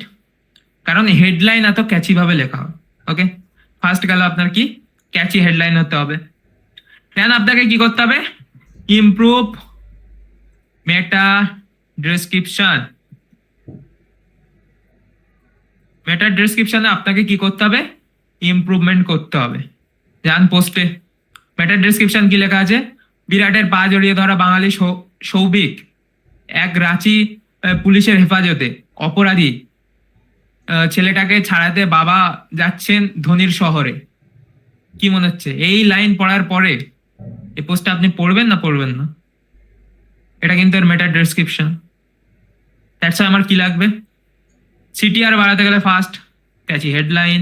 কারণ হেডলাইন এত ক্যাচি ভাবে লেখা হবে, ওকে। ফার্স্ট গেল আপনার কি ক্যাচি হেডলাইন হতে হবে। দেন আপনাকে কি করতে হবে? ইমপ্রুভ মেটা ডেসক্রিপশন। মেটা ডেসক্রিপশনে আপনাকে কি করতে হবে? ইমপ্রুভমেন্ট করতে হবে। যান পোস্টে, মেটা ডেসক্রিপশন কি লেখা আছে? বিরাটের পা জড়িয়ে ধরা বাঙালি সৌভিক এক রাঁচি পুলিশের হেফাজতে, অপরাধী ছেলেটাকে ছাড়াতে বাবা যাচ্ছেন ধনির শহরে। কি মনে হচ্ছে এই লাইন পড়ার পরে এই পোস্টটা আপনি পড়বেন না? এটা কিন্তু এর মেটা ডেসক্রিপশন। দ্যাটস আমার কি লাগবে? সিটিআর বাড়াতে গেলে ফার্স্ট ক্যাচি হেডলাইন,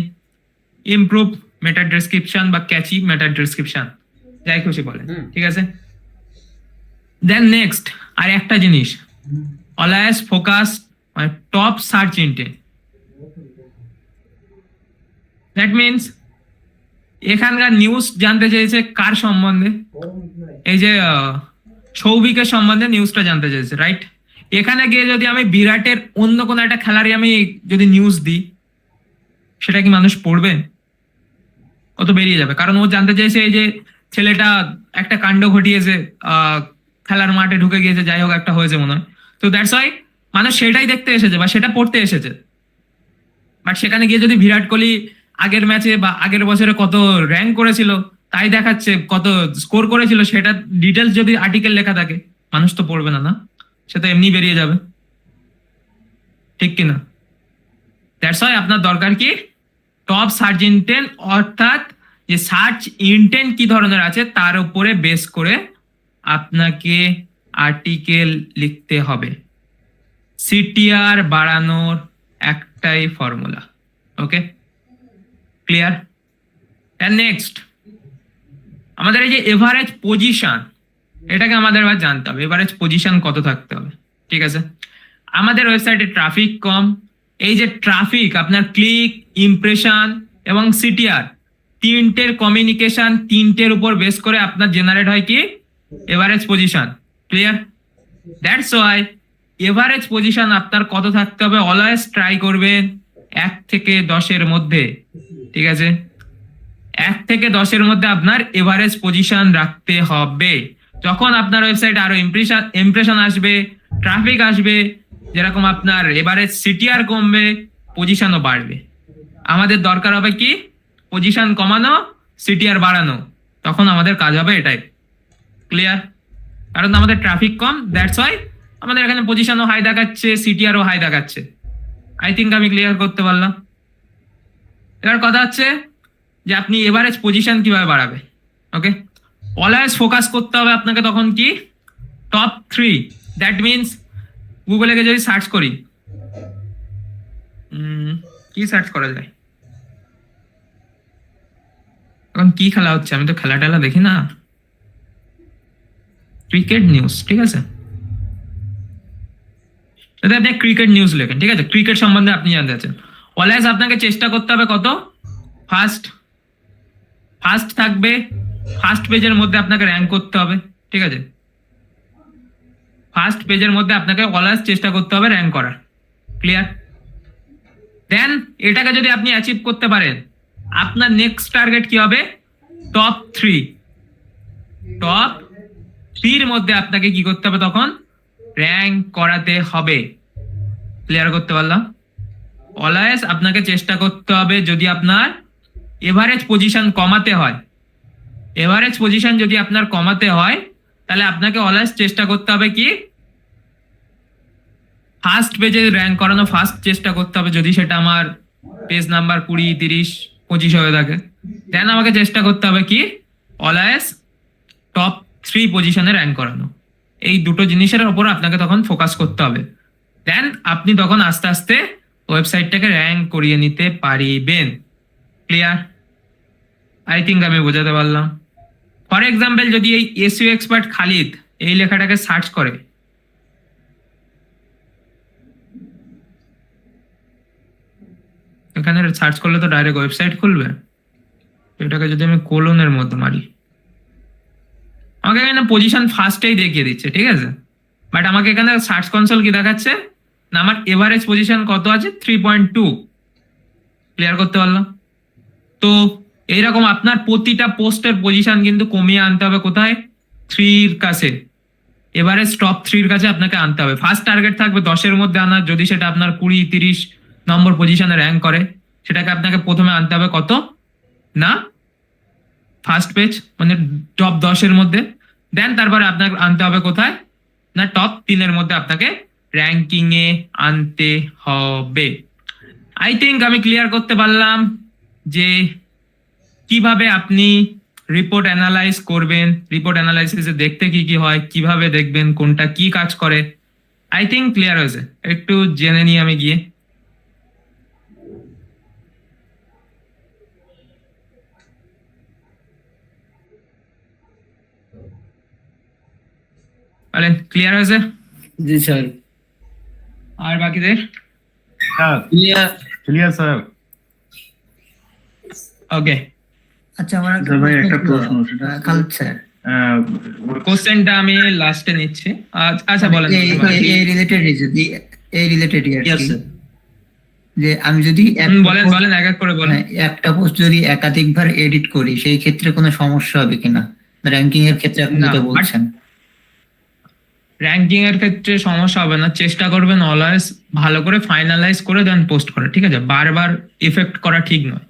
ইমপ্রুভ মেটা ডেসক্রিপশন বা ক্যাচি মেটা ডেসক্রিপশন, যাই খুশি বলেন, ঠিক আছে। দেন নেক্সট আর একটা জিনিস, অলওয়েজ ফোকাস মানে top search intent. That means এখানকার নিউজ জানতে চেয়েছে কার সম্বন্ধে, এই যে সৌভিকের সম্বন্ধে নিউজটা জানতে চেয়েছে, রাইট? এখানে গিয়ে যদি আমি বিরাটের অন্য কোনো একটা খেলারই আমি যদি নিউজ দিই, সেটা কি মানুষ পড়বে? ও তো বেরিয়ে যাবে, কারণ ও জানতে চেয়েছে এই যে ছেলেটা একটা কাণ্ড ঘটিয়েছে, খেলার মাঠে ঢুকে গিয়েছে, যাই হোক একটা হয়েছে মনে হয়। তো দ্যাটস ওয়াই মানুষ সেটাই দেখতে এসেছে বা সেটা পড়তে এসেছে। বাট সেখানে গিয়ে যদি বিরাট কোহলি আগের ম্যাচে বা আগের বছরে কত র্যাঙ্ক করেছিল তাই দেখাচ্ছে, কত স্কোর করেছিল সেটা ডিটেলস যদি আর্টিকেল লেখা থাকে, মানুষ তো পড়বে না, না? সে তো এমনি বেরিয়ে যাবে, ঠিক কিনা? দ্যাটস ওয়াই আপনার দরকার কি টপ সার্চ ইন্টেন্ট, অর্থাৎ যে সার্চ ইন্টেন্ট কি ধরনের আছে তার উপরে বেস করে আপনাকে আর্টিকেল লিখতে হবে। সিটিআর বাড়ানোর একটাই ফর্মুলা। ওকে, ক্লিয়ার? নেক্সট আমাদের এই যে এভারেজ পজিশন, এটাকে আমাদের আবার জানতে হবে এভারেজ পজিশন কত থাকতে হবে। ঠিক আছে, আমাদের ওয়েবসাইটে ট্রাফিক কম, এই যে ট্রাফিক আপনার ক্লিক, ইমপ্রেশন এবং সিটিআর তিনটের কমিউনিকেশন, তিনটের উপর বেস করে আপনার জেনারেট হয় কি average position. Clear? That's why average position আপনার কত থাকতে হবে, অলওয়েজ ট্রাই করবেন 1 থেকে 10-এর মধ্যে। ঠিক আছে, 1 থেকে 10-এর মধ্যে আপনার এভারেজ পজিশন রাখতে হবে। যখন আপনার ওয়েবসাইটে আরো ইমপ্রেশন আসবে, ট্রাফিক আসবে, যেরকম আপনার এভারেজ সিটিআর কমবে, পজিশনও বাড়বে। আমাদের দরকার হবে কি পজিশন কমানো, সিটিআর বাড়ানো, তখন আমাদের কাজ হবে এটাই। ক্লিয়ার? কারণ আমাদের ট্রাফিক কম, দ্যাটস ওয়াই আমাদের এখানে পজিশনও হাই দেখাচ্ছে, সিটিআরও হাই দেখাচ্ছে। আই থিঙ্ক আমি ক্লিয়ার করতে পারলাম। এবার কথা হচ্ছে যে আপনি এভারেজ পজিশন কিভাবে বাড়াবে। ওকে, অলওয়েজ ফোকাস করতে হবে আপনাকে তখন কি টপ 3। দ্যাট মিনস গুগলে যদি সার্চ করি, কি সার্চ করা যায় এখন, কি খেলা হচ্ছে? আমি তো খেলা টেলা দেখি না। ক্রিকেট নিউজ, ঠিক আছে, যদি আপনি ক্রিকেট নিউজ লেখেন, ঠিক আছে, ক্রিকেট সম্বন্ধে আপনি জানতে চাচ্ছেন, অলওয়েজ আপনাকে চেষ্টা করতে হবে কত ফার্স্ট থাকবে, ফার্স্ট পেজের মধ্যে আপনাকে র্যাঙ্ক করতে হবে। ঠিক আছে, ফার্স্ট পেজের মধ্যে আপনাকে অলওয়েজ চেষ্টা করতে হবে র্যাঙ্ক করার। ক্লিয়ার? দেন এটাকে যদি আপনি অ্যাচিভ করতে পারেন, আপনার নেক্সট টার্গেট কি হবে, টপ 3-এর মধ্যে আপনাকে কি করতে হবে তখন, র্যাঙ্ক করাতে হবে। ক্লিয়ার করতে পারলাম? অলওয়েজ আপনাকে চেষ্টা করতে হবে, যদি আপনার এভারেজ পজিশন কমাতে হয়, এভারেজ পজিশন যদি আপনার কমাতে হয়, তাহলে আপনাকে অলওয়েজ চেষ্টা করতে হবে কি ফার্স্ট পেজে র্যাঙ্ক করানো, ফার্স্ট চেষ্টা করতে হবে। যদি সেটা আমার পেজ নাম্বার 20, 30, 25 হয়ে থাকে, দেন আমাকে চেষ্টা করতে হবে কি অলওয়েজ টপ 3 পজিশনে র্যাঙ্ক করানো। এই দুটো জিনিসের উপর আপনাকে তখন ফোকাস করতে হবে। দেন আপনি তখন আস্তে আস্তে ওয়েবসাইটটাকে র্যাঙ্ক করিয়ে নিতে পারিবেন। ক্লিয়ার? আই থিঙ্ক আমি বোঝাতে পারলাম। ফর এক্সাম্পল, যদি এই এসইও এক্সপার্ট খালিদ এই লেখাটাকে সার্চ করে, এখানে সার্চ করলে তো ডাইরেক্ট ওয়েবসাইট খুলবে। এটাকে যদি আমি কোলনের মধ্যে মারি, আমাকে এখানে পজিশন ফার্স্টেই দেখিয়ে দিচ্ছে, ঠিক আছে, বাট আমাকে এখানে সার্চ কনসোল কি দেখাচ্ছে না, আমার এভারেজ পজিশন কত আছে, 3.2। ক্লিয়ার করতে পারলাম? তো এইরকম আপনার প্রতিটা পোস্টের পজিশন কিন্তু কমিয়ে আনতে হবে কোথায়, 3-র কাছে, এভারেজ টপ 3-র কাছে আপনাকে আনতে হবে। ফার্স্ট টার্গেট থাকবে 10-এর মধ্যে আনার, যদি সেটা আপনার 20, 30 নম্বর পজিশনে র্যাঙ্ক করে, সেটাকে আপনাকে প্রথমে আনতে হবে কত না ফার্স্ট পেজ, মানে টপ 10-এর মধ্যে। দেন তারপরে আপনাকে আনতে হবে কোথায় না টপ 3-এর মধ্যে আপনাকে র্যাঙ্কিং এ আনতে হবে। আই থিঙ্ক আমি ক্লিয়ার করতে পারলাম যে কিভাবে আপনি রিপোর্ট অ্যানালাইজ করবেন, রিপোর্ট অ্যানালাইসিসে দেখতে কি কি হয়, কিভাবে দেখবেন, কোনটা কি কাজ করে। আই থিঙ্ক ক্লিয়ার হয়েছে। একটু জেনে নিই আমি গিয়ে। বলেন, ক্লিয়ার হয়েছে? জি স্যার। আর বাকিদের? হ্যাঁ, ক্লিয়ার স্যার। ওকে, আচ্ছা আমার আচ্ছা ভাই, একটা প্রশ্ন, সেটা হচ্ছে, খালিদ স্যার, কোশ্চেনটা আমি লাস্টে নিচ্ছি। আচ্ছা বলেন। এই রিলেটেডই আর Yes, কি, sir. যে আমি যদি বলেন বলেন, এক এক করে বলেন। একটা পোস্ট যদি একাধিকবার এডিট করি সেই ক্ষেত্রে কোনো সমস্যা হবে কিনা, র্যাঙ্কিং এর ক্ষেত্রে আপনি না, যেটা বলছেন। র্যাঙ্কিং এর ক্ষেত্রে সমস্যা হবে না। চেষ্টা করবেন অলওয়েজ ভালো করে ফাইনালাইজ করে দেন পোস্ট করা, ঠিক আছে? বারবার ইফেক্ট করা ঠিক নয়।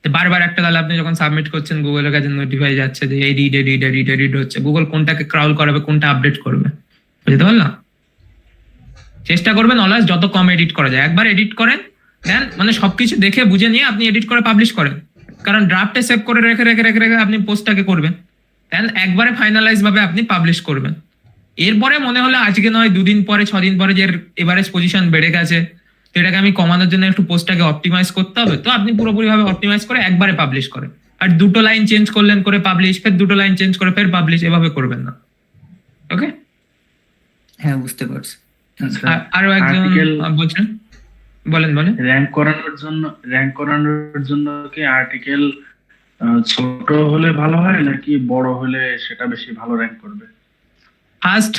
তো বারবার একটা তাহলে আপনি যখন সাবমিট করছেন গুগলের কাছে নোটিফাই যাচ্ছে যে এডিট এডিট এডিট এডিট হচ্ছে, গুগল কোনটাকে ক্রাউল করাবে, কোনটা আপডেট করবে, বুঝতে পারলাম? চেষ্টা করবেন অলওয়েজ যত কম এডিট করা যায়। একবার এডিট করেন, দেন মানে সবকিছু দেখে বুঝে নিয়ে আপনি এডিট করে পাবলিশ করেন। কারণ ড্রাফটে সেভ করে রেখে রেখে রেখে রেখে আপনি পোস্টটাকে করবেন, দেন একবারে ফাইনালাইজ ভাবে আপনি পাবলিশ করবেন। এরপরে মনে হলো আজকে নয়, 2 দিন পরে 6 দিন পরে যে এভারেজ পজিশন বেড়ে গেছে, তো এটাকে আমি কমানোর জন্য একটু পোস্টটাকে অপটিমাইজ করতে হবে, তো আপনি পুরোপুরি ভাবে অপটিমাইজ করে একবারে পাবলিশ করেন। আর 2টো লাইন চেঞ্জ করলেন করে পাবলিশ, ফের 2টো লাইন চেঞ্জ করে ফের পাবলিশ, এভাবে করবেন না। ওকে, হ্যাঁ বুঝতে পারছি। আরো একজন বলছেন, বলেন বলেন। র্যাঙ্ক করানোর জন্য কি আর্টিকেল ছোট হলে ভালো হয় নাকি বড় হলে সেটা বেশি ভালো র্যাঙ্ক করবে? ফার্স্ট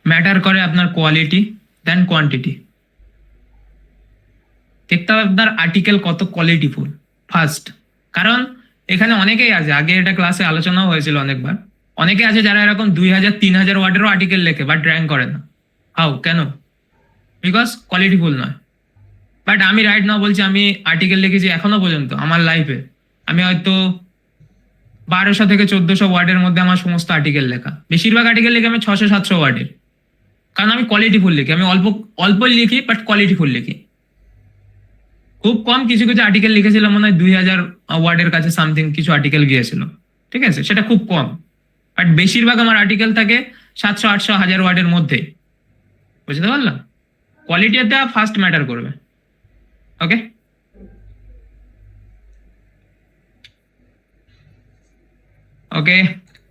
ম্যাটার করে আপনার কোয়ালিটি, দেন কোয়ান্টিটি। দেখতে হবে আপনার আর্টিকেল কত কোয়ালিটিফুল ফার্স্ট। কারণ এখানে অনেকেই আছে, আগে এটা ক্লাসে আলোচনাও হয়েছিল অনেকবার, অনেকে আছে যারা এরকম 2000-3000 ওয়ার্ডেরও আর্টিকেল লেখে বাট র্যাঙ্ক করে না। হাউ, কেন? বিকজ কোয়ালিটিফুল নয়। বাট আমি রাইট নাও বলছি, আমি আর্টিকেল লিখেছি এখনো পর্যন্ত আমার লাইফে, আমি হয়তো 1200 থেকে 1400 ওয়ার্ডের মধ্যে আমার সমস্ত আর্টিকেল লেখা। বেশিরভাগ আর্টিকেল লিখি আমি 600-700 ওয়ার্ডের, কারণ আমি কোয়ালিটিফুল লিখি। আমি অল্প অল্প লিখি বাট কোয়ালিটিফুল লিখি। খুব কম কিছু কিছু আর্টিকেল লিখেছিলাম, মনে হয় 2000 ওয়ার্ডের কাছে সামথিং কিছু আর্টিকেল গিয়েছিল, ঠিক আছে? সেটা খুব কম। বাট বেশিরভাগ আমার আর্টিকেল থাকে 700-800-1000 ওয়ার্ডের মধ্যে, বুঝতে পারলাম? কোয়ালিটিটা ফার্স্ট ম্যাটার করবে। ওকে, ওকে,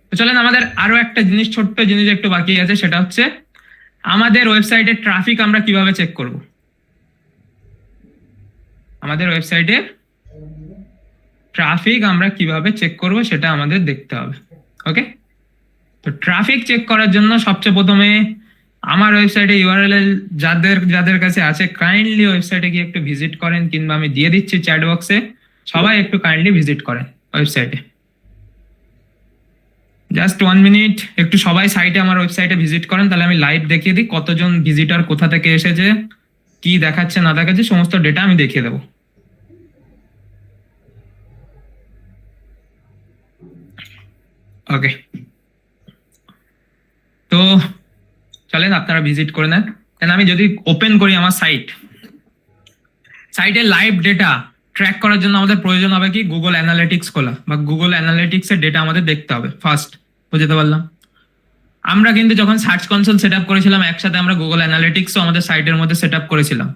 তো চলেন আমাদের আরো একটা জিনিস, ছোট্ট জিনিস একটু বাকি আছে, সেটা হচ্ছে আমাদের ওয়েবসাইটে ট্রাফিক আমরা কিভাবে চেক করব। আমাদের ওয়েবসাইটে ট্রাফিক আমরা কিভাবে চেক করব সেটা আমাদের দেখতে হবে। ওকে, তো ট্রাফিক চেক করার জন্য সবচেয়ে প্রথমে আমার ওয়েবসাইটে ইউআরএল যাদের যাদের কাছে আছে কাইন্ডলি ওয়েবসাইটে গিয়ে একটু ভিজিট করেন, কিংবা আমি দিয়ে দিচ্ছি চ্যাট বক্সে, সবাই একটু কাইন্ডলি ভিজিট করেন ওয়েবসাইটে। জাস্ট 1 মিনিট একটু সবাই সাইটে, আমার ওয়েবসাইটে ভিজিট করেন, তাহলে আমি লাইভ দেখিয়ে দিই কতজন ভিজিটর কোথা থেকে এসেছে, কি দেখাচ্ছে না দেখাচ্ছে, সমস্ত ডেটা আমি দেখিয়ে দেবো। ওকে, তো চলেন আপনারা ভিজিট করে নেন। আমি যদি ওপেন করি আমার সাইটে লাইভ ডেটা ট্র্যাক করার জন্য আমাদের প্রয়োজন হবে কি, গুগল অ্যানালিটিক্স খোলা, বা গুগল অ্যানালিটিক্স এর ডেটা আমাদের দেখতে হবে ফার্স্ট, বুঝতে পারলাম? আমরা কিন্তু যখন সার্চ কনসোল সেট আপ করেছিলাম একসাথে, আমরা গুগল অ্যানালিটিক্সও আমাদের সাইটের মধ্যে সেট আপ করেছিলাম।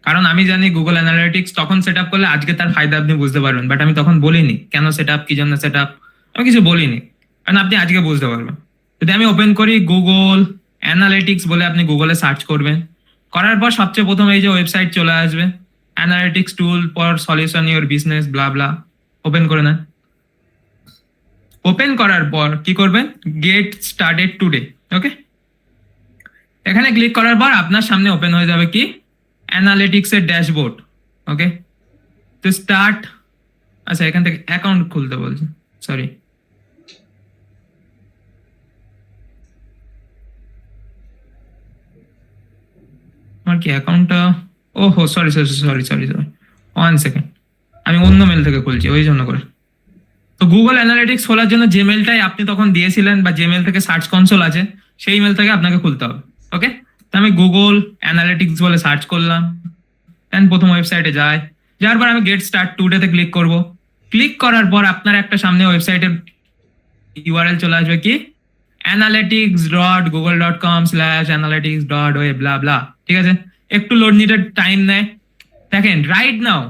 কারণ আমি জানি গুগল অ্যানালিটিক্স তখন সেট আপ করলে আজকে তার ফায়দা আপনি বুঝতে পারবেন, বাট আমি তখন বলিনি কেন সেট আপ, কি জন্য সেট আপ, আমি কিছু বলিনি, কারণ আপনি আজকে বুঝতে পারবেন। যদি আমি ওপেন করি গুগল অ্যানালিটিক্স বলে, আপনি গুগলে সার্চ করবেন, করার পর সবচেয়ে প্রথমে এই যে ওয়েবসাইট চলে আসবে, analytics tool for solution your business blah blah, open করে নেন। ওপেন করার পর কি করবেন, গেট স্টার্টেড টুডে। ওকে, এখানে ক্লিক করার পর আপনার সামনে ওপেন হয়ে যাবে কি, অ্যানালিটিক্স এর ড্যাশবোর্ড। ওকে, তো স্টার্ট, আচ্ছা এখান থেকে অ্যাকাউন্ট খুলতে বলছে, সরি, আমার কি অ্যাকাউন্টটা, ওহো sorry sorry sorry sorry sorry 1 second, আমি অন্য মেল থেকে খুলছি ওই জন্য করে। তো গুগল অ্যানালিটিক্স খোলার জন্য যে মেলটাই আপনি তখন দিয়েছিলেন, বা যে মেল থেকে সার্চ কনসোল আছে, সেই মেল থেকে আপনাকে খুলতে হবে। ওকে, তো আমি গুগল অ্যানালিটিক্স বলে সার্চ করলাম, দেন প্রথম ওয়েবসাইটে যাওয়ার পর আমি গেট স্টার্ট টুডেতে ক্লিক করব। ক্লিক করার পর আপনার একটা সামনে ওয়েবসাইটের ইউআরএল চলে আসবে কি, analytics.google.com/analytics.web blah blah, ঠিক আছে? একটু লোড নিতে টাইম নেয়। দেখেন রাইট নাও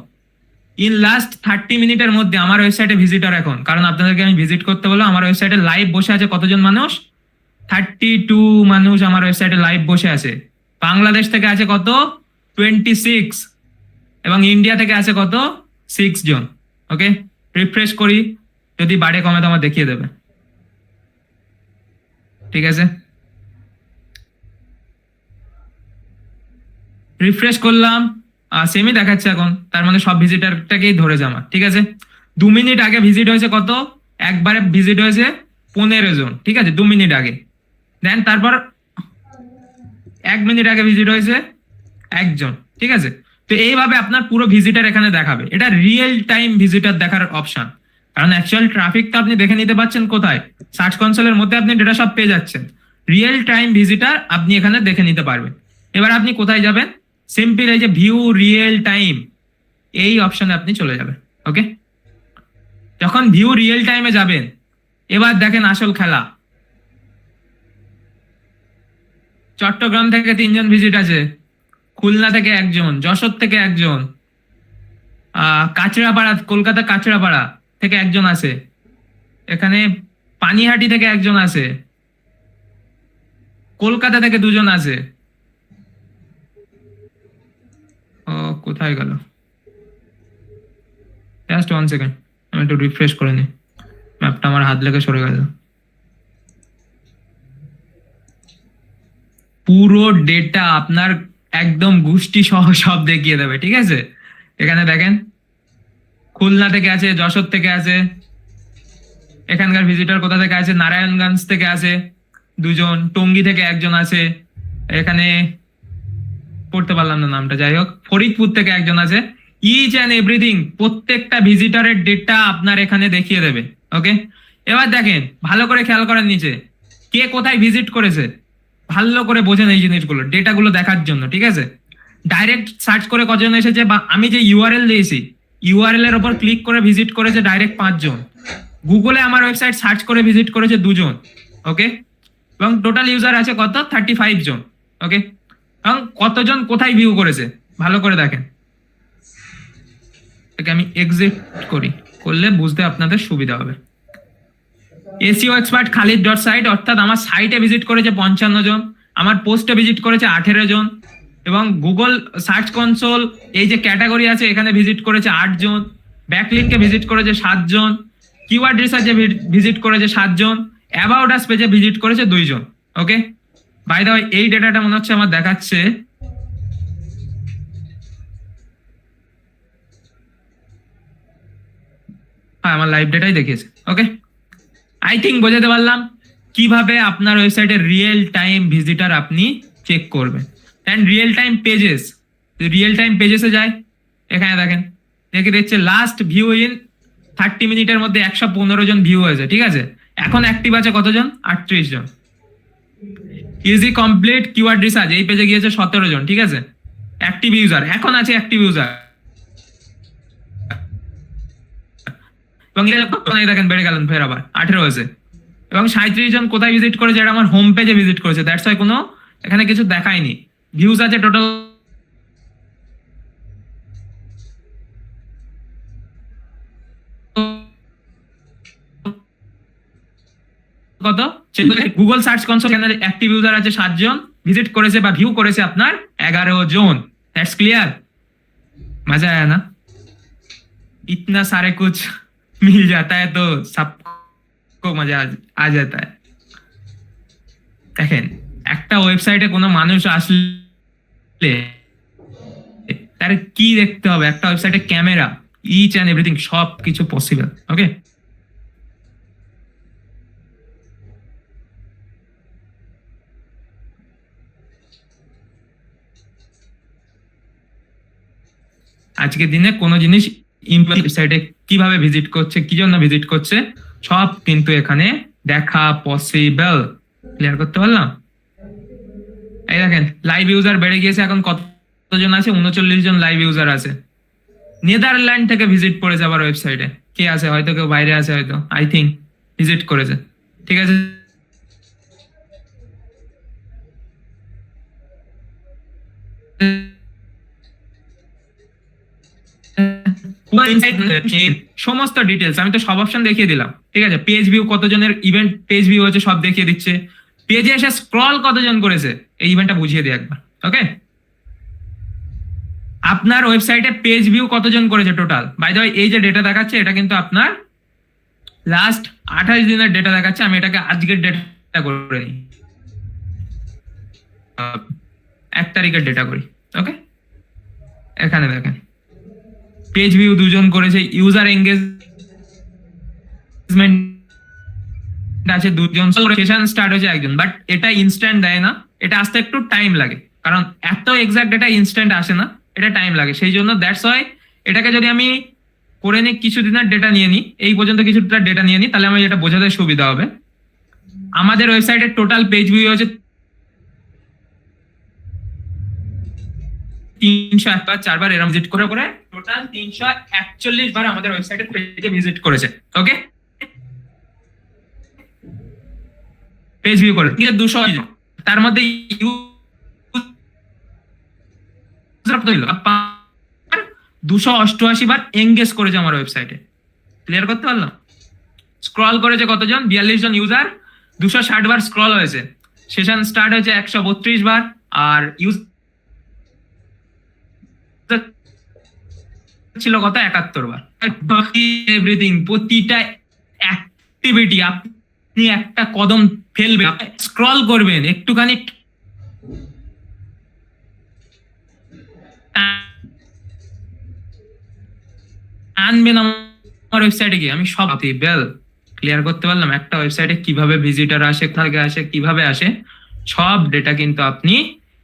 ইন লাস্ট 30 মিনিটের মধ্যে আমার ওয়েবসাইটে ভিজিটর, এখন কারণ আপনাদেরকে আমি ভিজিট করতে বললাম, আমার ওয়েবসাইটে লাইভ বসে আছে কতজন মানুষ, 32 মানুষ আমার ওয়েবসাইটে লাইভ বসে আছে। বাংলাদেশ থেকে আছে কত, 26 এবং ইন্ডিয়া থেকে আছে কত 6 জন। ওকে, রিফ্রেশ করি, যদি বাড়ে কমে তো আমার দেখিয়ে দেবে। ঠিক আছে, রিফ্রেশ করলাম, সেমই দেখাচ্ছে এখন, তার মানে সব ভিজিটারটাকেই ধরেছে আমার। ঠিক আছে, 2 মিনিট আগে ভিজিট হয়েছে কত, একবারে ভিজিট হয়েছে 15 জন। ঠিক আছে, 2 মিনিট আগে। দেন তারপর 1 মিনিট আগে ভিজিট হয়েছে 1 জন। ঠিক আছে, তো এইভাবে আপনার পুরো ভিজিটার এখানে দেখাবে। এটা রিয়েল টাইম ভিজিটার দেখার অপশন, কারণ অ্যাকচুয়াল ট্রাফিক তো আপনি দেখে নিতে পারছেন কোথায়, সার্চ কনসোলের মধ্যে আপনি ডেটা সব পেয়ে যাচ্ছেন। রিয়েল টাইম ভিজিটার আপনি এখানে দেখে নিতে পারবেন। এবার আপনি কোথায় যাবেন, সিম্পল এই যে ভিউ রিয়েল টাইম, এই অপশনে আপনি চলে যাবেন। ওকে, যখন ভিউ রিয়েল টাইমে যাবেন, এবার দেখেন আসল খেলা। চট্টগ্রাম থেকে 3 জন ভিজিট আছে, খুলনা থেকে 1 জন, যশোর থেকে 1 জন, কাঁচরাপাড়া, কলকাতা কাঁচরাপাড়া থেকে 1 জন আছে, এখানে পানিহাটি থেকে 1 জন আছে, কলকাতা থেকে 2 জন আছে। ও কোথায় গেল, জাস্ট 1 সেকেন্ড, আমি একটু রিফ্রেশ করে নিই, ম্যাপটা আমার হাত লেগে সরে গেল। পুরো ডেটা আপনার একদম গোষ্ঠী সহ সব দেখিয়ে দেবে। ঠিক আছে, এখানে দেখেন খুলনা থেকে আছে, যশোর থেকে আছে, এখানকার ভিজিটর কোথা থেকে আছে, নারায়ণগঞ্জ থেকে আছে 2 জন, টঙ্গী থেকে 1 জন আছে, এখানে পড়তে পারলাম না নামটা, যাই হোক ফরিদপুর থেকে 1 জন আছে। ইচ অ্যান্ড এভরিথিং, প্রত্যেকটা ভিজিটরের ডেটা আপনার এখানে দেখিয়ে দেবে। ওকে, এবার দেখেন ভালো করে খেয়াল করেন নিচে কে কোথায় ভিজিট করেছে, ভালো করে বোঝেন এই জিনিসগুলো, ডেটাগুলো দেখার জন্য। ঠিক আছে, ডাইরেক্ট সার্চ করে কজন এসেছে, বা আমি যে ইউআরএল দিয়েছি, ইউআরএল এর উপর ক্লিক করে ভিজিট করেছে ডাইরেক্ট 5 জন, গুগলে আমার ওয়েবসাইট সার্চ করে ভিজিট করেছে 2 জন। ওকে, এবং টোটাল ইউজার আছে কত 35 জন। ওকে, এবং কতজন কোথায় ভিউ করেছে ভালো করে দেখেন। এটাকে আমি এক্সিট করি, করলে বুঝতে আপনাদের সুবিধা হবে। SEO expert Khalid dot site, অর্থাৎ আমার সাইটে ভিজিট করেছে 55 জন, আমার পোস্টে ভিজিট করেছে 18 জন, এবং গুগল সার্চ কনসোল এই যে ক্যাটাগরি আছে এখানে ভিজিট করেছে 8 জন, ব্যাকলিংকে ভিজিট করেছে 7 জন, কিওয়ার্ড রিসার্চে ভিজিট করেছে 7 জন, অ্যাবাউট আস পেজে ভিজিট করেছে 2 জন। ওকে, বাই দ্য ওয়ে এই ডেটাটা মনে হচ্ছে আমার দেখাচ্ছে হ্যাঁ, আমার লাইভ ডেটাই দেখিয়েছে। ওকে, আই থিঙ্ক বোঝাতে পারলাম কিভাবে আপনার ওয়েবসাইটের রিয়েল টাইম ভিজিটার আপনি চেক করবেন। And real time pages, real time পেজেসে যায়, এখানে দেখেন দেখছে লাস্ট ভিউ ইন 30 মিনিটের মধ্যে 115 জন ভিউ হয়েছে। ঠিক আছে, এখন অ্যাক্টিভ আছে কতজন, 38 জন। ইজি কমপ্লিট কিওয়ার্ড রিসার্চ এই পেজে গিয়েছে 17 জন। ঠিক আছে, অ্যাক্টিভ ইউজার এখন আছে, অ্যাক্টিভ ইউজার এবং দেখেন বেড়ে গেলেন, ফের আবার 18 হয়েছে। এবং 37 জন কোথায় ভিজিট করেছে, এটা আমার হোম পেজে ভিজিট করেছে, দ্যাটস ওয়াই কোনো এখানে কিছু দেখায়নি। ভিউজ আছে টোটাল কত, গুগল সার্চ কনসোল এখানে অ্যাক্টিভ ইউজার আছে 7 জন, ভিজিট করেছে বা ভিউ করেছে আপনার 11 জন। দ্যাটস ক্লিয়ার, মজা আয়া না, इतना सारे कुछ मिल जाता है तो सबको मजा आ जाता है। দেখেন একটা ওয়েবসাইটে কোনো মানুষ আসলে তার কি দেখতে হবে, একটা ওয়েবসাইটে ক্যামেরা, ইচ এন্ড এভরিথিং সব কিছু পসিবল। ওকে, আজকের দিনে কোনো জিনিস ওয়েবসাইটে কিভাবে ভিজিট করছে, কি জন্য ভিজিট করছে, সব কিন্তু এখানে দেখা পসিবল। ক্লিয়ার করতে পারলাম? এই দেখেন লাইভ ইউজার বেড়ে গিয়েছে, এখন কতজন আছে, 39 জন লাইভ ইউজার আছে। নেদারল্যান্ড থেকে ভিজিট করেছে আবার ওয়েবসাইটে, কে আছে, হয়তো কেউ বাইরে আছে, হয়তো আই থিঙ্ক ভিজিট করেছে। ঠিক আছে, সমস্ত ডিটেলস আমি তো সব অপশন দেখিয়ে দিলাম। ঠিক আছে, পেজ ভিউ কতজনের ইভেন্ট পেজ ভিউ হচ্ছে সব দেখিয়ে দিচ্ছে, পেজে এসে স্ক্রল কতজন করেছে এই ইভেন্টটা বুঝিয়ে দিই একবার। ওকে, আপনার ওয়েবসাইটে পেজ ভিউ কতজন করেছে টোটাল। বাই দ্য ওয়ে, এই যে ডেটা দেখাচ্ছে এটা কিন্তু আপনার লাস্ট 28 দিনের ডেটা দেখাচ্ছে। আমি এটাকে আজকের ডেটা করে নিই, 1 তারিখের ডেটা করি। ওকে, এখানে দেখেন পেজ ভিউ 2 জন করেছে, ইউজার এঙ্গেজমেন্ট আছে 2 জন, সেশন স্টার্ট হয়েছে 1 জন। বাট এটা ইনস্ট্যান্ট দেয় না, এটা আসতে একটু টাইম লাগে, কারণ এত এক্সাক্ট ডেটা ইনস্ট্যান্ট আসে না, এটা টাইম লাগে। সেই জন্য দ্যাটস ওয়াই এটাকে যদি আমি করে নিই, কিছু দিনের ডেটা নিয়ে নিই, এই পর্যন্ত কিছুটা ডেটা নিয়ে নিই, তাহলে আমার এটা বোঝাতে সুবিধা হবে। আমাদের ওয়েবসাইটের টোটাল পেজ ভিউ হচ্ছে 301 বার, 4 বার এরকম ভিজিট করে করে টোটাল 341 বার আমাদের ওয়েবসাইটের পেজে ভিজিট করেছে। ওকে, পেজ ভিউ করে 200, তার মধ্যে 288 বার এঙ্গেজ করেছে আমার ওয়েবসাইটে। ক্লিয়ার করতে পারলাম? স্ক্রল করেছে কতজন? 42 জন ইউজার, 260 বার স্ক্রল হয়েছে। সেশন স্টার্ট হয়েছে 132 বার, আর ইউজ ছিল কত? 71 বার। এভরিথিং, প্রতিটা অ্যাক্টিভিটি আপনি একটা কদম ফেলবেন, স্ক্রল করবেন, একটুখানি আনবেন আমার ওয়েবসাইটে গিয়ে, আমি সব বেল ক্লিয়ার করতে পারলাম। একটা ওয়েবসাইটে কিভাবে ভিজিটর আসে, কোথায় আসে, কিভাবে আসে, সব ডেটা কিন্তু আপনি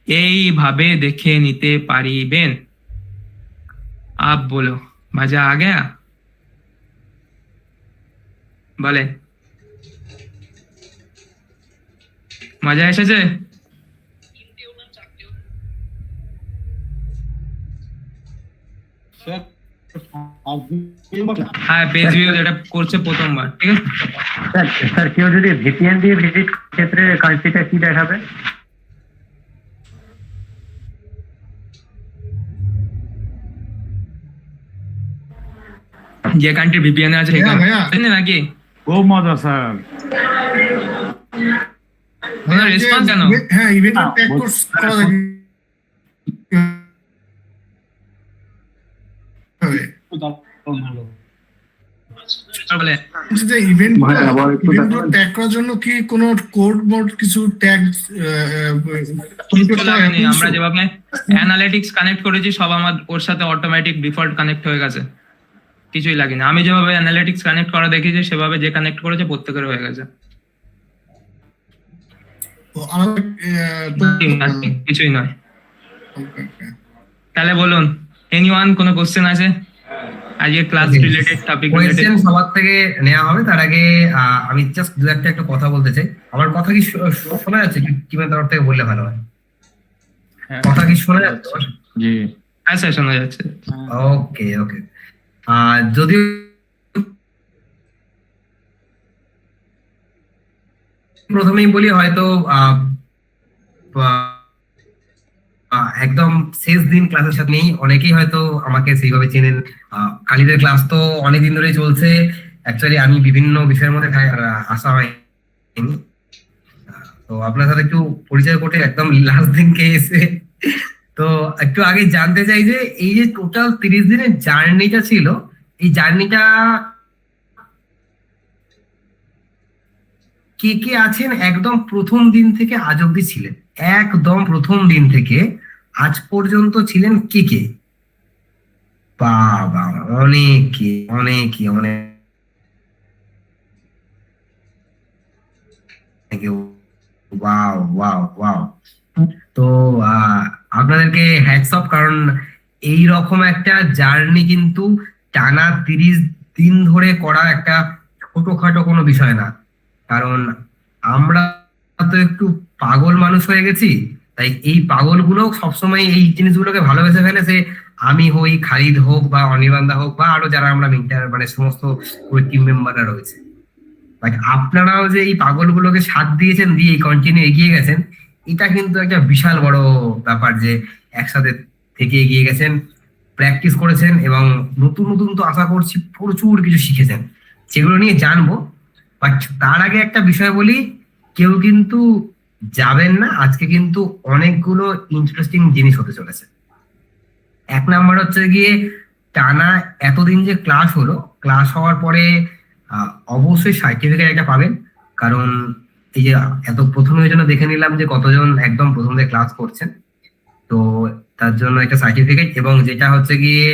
এইভাবে দেখে নিতে পারিবেন। আপ বলো মজা আ গয়া? বলে মজা এসেছে? হ্যাঁ, পেজ ভিউ যেটা করছে প্রথমবার, ঠিক আছে স্যার। স্যার কেউ যদি ভিপিএন দিয়ে ভিজিট ক্ষেত্রে কান্ট্রিটা কি দেখাবে? যে কান্ট্রি ভিপিএন আছে সেখানে নাকি? খুব মজা স্যার। রেসপন্স কেন? হ্যাঁ, ইভেন্ট ট্যাগ কোর্স করা যায়। বলে যে ইভেন্ট ট্যাগ করার জন্য কি কোনো কোড মোড কিছু ট্যাগ আমরা যেভাবে অ্যানালিটিক্স কানেক্ট করেছি সব আমার ওর সাথে অটোমেটিক ডিফল্ট কানেক্ট হয়ে গেছে, কিছুই লাগে না। আমি যেভাবে অ্যানালিটিক্স কানেক্ট করা দেখেছি সেভাবে যে কানেক্ট করেছে প্রত্যেকের হয়ে গেছে, কিছুই নয়। তাহলে বলুন, এনিওয়ান কোনো কোশ্চেন আছে আজকে class related topic related? Question সবার থেকে নেওয়া হবে, তার আগে আমি জাস্ট দু একটা কথা বলতে চাই। আমার কথা কি শোনা যাচ্ছে? কিভাবে তরফ থেকে বললে ভালো হয়? কথা কি শোনা যাচ্ছে? জি, হ্যাঁ স্যার, শোনা যাচ্ছে। ওকে ওকে। যদিও প্রথমেই বলি, হয়তো একদম শেষ দিন ক্লাসের সাথে নেই, অনেকেই হয়তো আমাকে সেইভাবে চেনেন। কালিদের ক্লাস তো অনেকদিন ধরেই চলছে। অ্যাকচুয়ালি আমি বিভিন্ন বিষয়ের মধ্যে আসা হয়নি, তো আপনার সাথে একটু পরিচয় করতে একদম লাস্ট দিনকে এসে। তো একটু আগে জানতে চাই যে এই যে টোটাল 30 দিনের জার্নিটা ছিল, এই জার্নিটা কে কে আছেন একদম প্রথম দিন থেকে আজ অব্দি ছিলেন? একদম প্রথম দিন থেকে আজ পর্যন্ত ছিলেন কে কে? বাবা, অনেকে অনেকে অনেকে। Wow wow wow. তো আপনাদেরকে হ্যাটস অফ, কারণ এই রকম একটা জার্নি কিন্তু টানা 30 দিন ধরে করা একটা ছোটখাটো কোনো বিষয় না। কারণ আমরা তো একটু পাগল মানুষ হয়ে গেছি, তাই এই পাগলগুলো সবসময় এই জিনিসগুলোকে ভালোবেসে ফেলে। সে আমি হই, খালিদ হোক, বা অনির্বাণদা হোক, বা আরো যারা আমরা মানে সমস্ত টিম মেম্বাররা রয়েছে, আপনারাও যে এই পাগলগুলোকে সাথ দিয়েছেন, দিয়ে কন্টিনিউ এগিয়ে গেছেন, এটা কিন্তু একটা বিশাল বড় ব্যাপার যে একসাথে থেকে এগিয়ে গেছেন, প্র্যাকটিস করেছেন, এবং নতুন নতুন তো আশা করছি প্রচুর কিছু শিখেছেন, সেগুলো নিয়ে জানবো। বাট তার আগে একটা বিষয় বলি, কেউ কিন্তু যাবেন না, আজকে কিন্তু অনেকগুলো ইন্টারেস্টিং জিনিস হতে চলেছে। এক নাম্বার হচ্ছে গিয়ে টানা এতদিন যে ক্লাস হলো, ক্লাস হওয়ার পরে অবশ্যই সার্টিফিকেট একটা পাবেন। কারণ এই যে এত প্রথমে ওই জন্য দেখে নিলাম যে কতজন একদম প্রথম থেকে ক্লাস করছেন, তো তার জন্য একটা সার্টিফিকেট, এবং যেটা হচ্ছে গিয়ে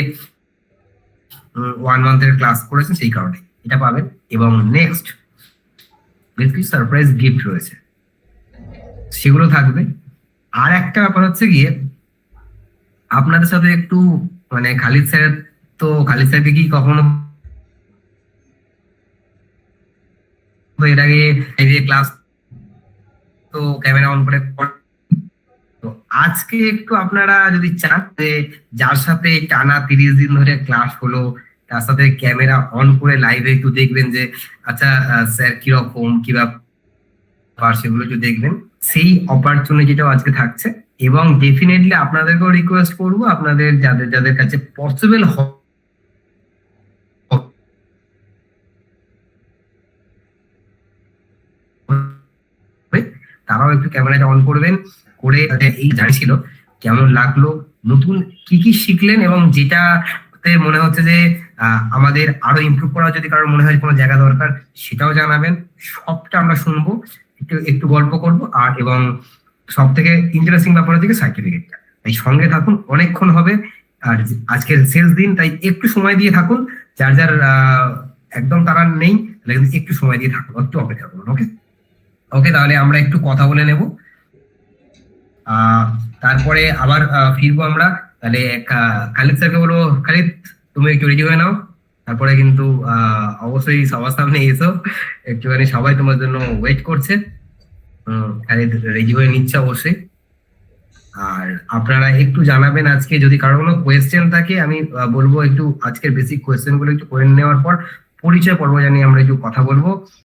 1 মান্থের ক্লাস করেছেন সেই কারণে এটা পাবেন। এবং নেক্সট বেশ কিছু সারপ্রাইজ গিফট রয়েছে, সেগুলো থাকবে। আর একটা ব্যাপার হচ্ছে গিয়ে আপনাদের সাথে একটু মানে খালিদ স্যারকে কি কখনো এর আগে এই যে ক্লাস তো ক্যামেরা অন করে, তো আজকে একটু আপনারা যদি চান যে যার সাথে টানা 30 দিন ধরে ক্লাস হলো তার সাথে ক্যামেরা অন করে লাইভে একটু দেখবেন যে আচ্ছা স্যার কিরকম কি ব্যাপার, সেগুলো একটু দেখবেন, সেই অপরচুনিটিটাও আজকে থাকছে। এবং ডেফিনেটলি আপনাদেরকেও রিকোয়েস্ট করবো, আপনাদের যাদের যাদের কাছে পসিবল তারাও একটু ক্যামেরাটা অন করবেন, করে এই জানিয়েছিল কেমন লাগলো, নতুন কি কি শিখলেন, এবং যেটাতে মনে হচ্ছে যে আমাদের আরো ইমপ্রুভ করা যদি কারোর মনে হয় কোনো জায়গা দরকার সেটাও জানাবেন। সবটা আমরা শুনবো, একটু একটু গল্প করবো, আর এবং সব থেকে ইন্টারেস্টিং ব্যাপার হচ্ছে সার্টিফিকেটটা। তাই সঙ্গে থাকুন, অনেকক্ষণ হবে, আর আজকের শেষ দিন, তাই একটু সময় দিয়ে থাকুন। যার যার একদম তারা নেই তাহলে কিন্তু একটু সময় দিয়ে থাকুন, একটু অপেক্ষা করুন। ওকে ওকে, তাহলে আমরা একটু কথা বলে নেব, তারপরে আবার ফিরবো আমরা। তাহলে খালিদ স্যারকে বলবো, খালিদ তুমি একটু রেডি হয়ে নাও, তারপরে কিন্তু অবশ্যই সবার সামনে এসো, একটুখানি সবাই তোমার জন্য ওয়েট করছে। খালিদ রেডি হয়ে নিচ্ছে অবশ্যই। আর আপনারা একটু জানাবেন আজকে যদি কারো কোনো কোয়েশ্চেন থাকে, আমি বলবো একটু আজকের বেসিক কোয়েশ্চেন গুলো একটু করে নেওয়ার পর পরিচয় পর্ব জানিয়ে আমরা একটু কথা বলবো।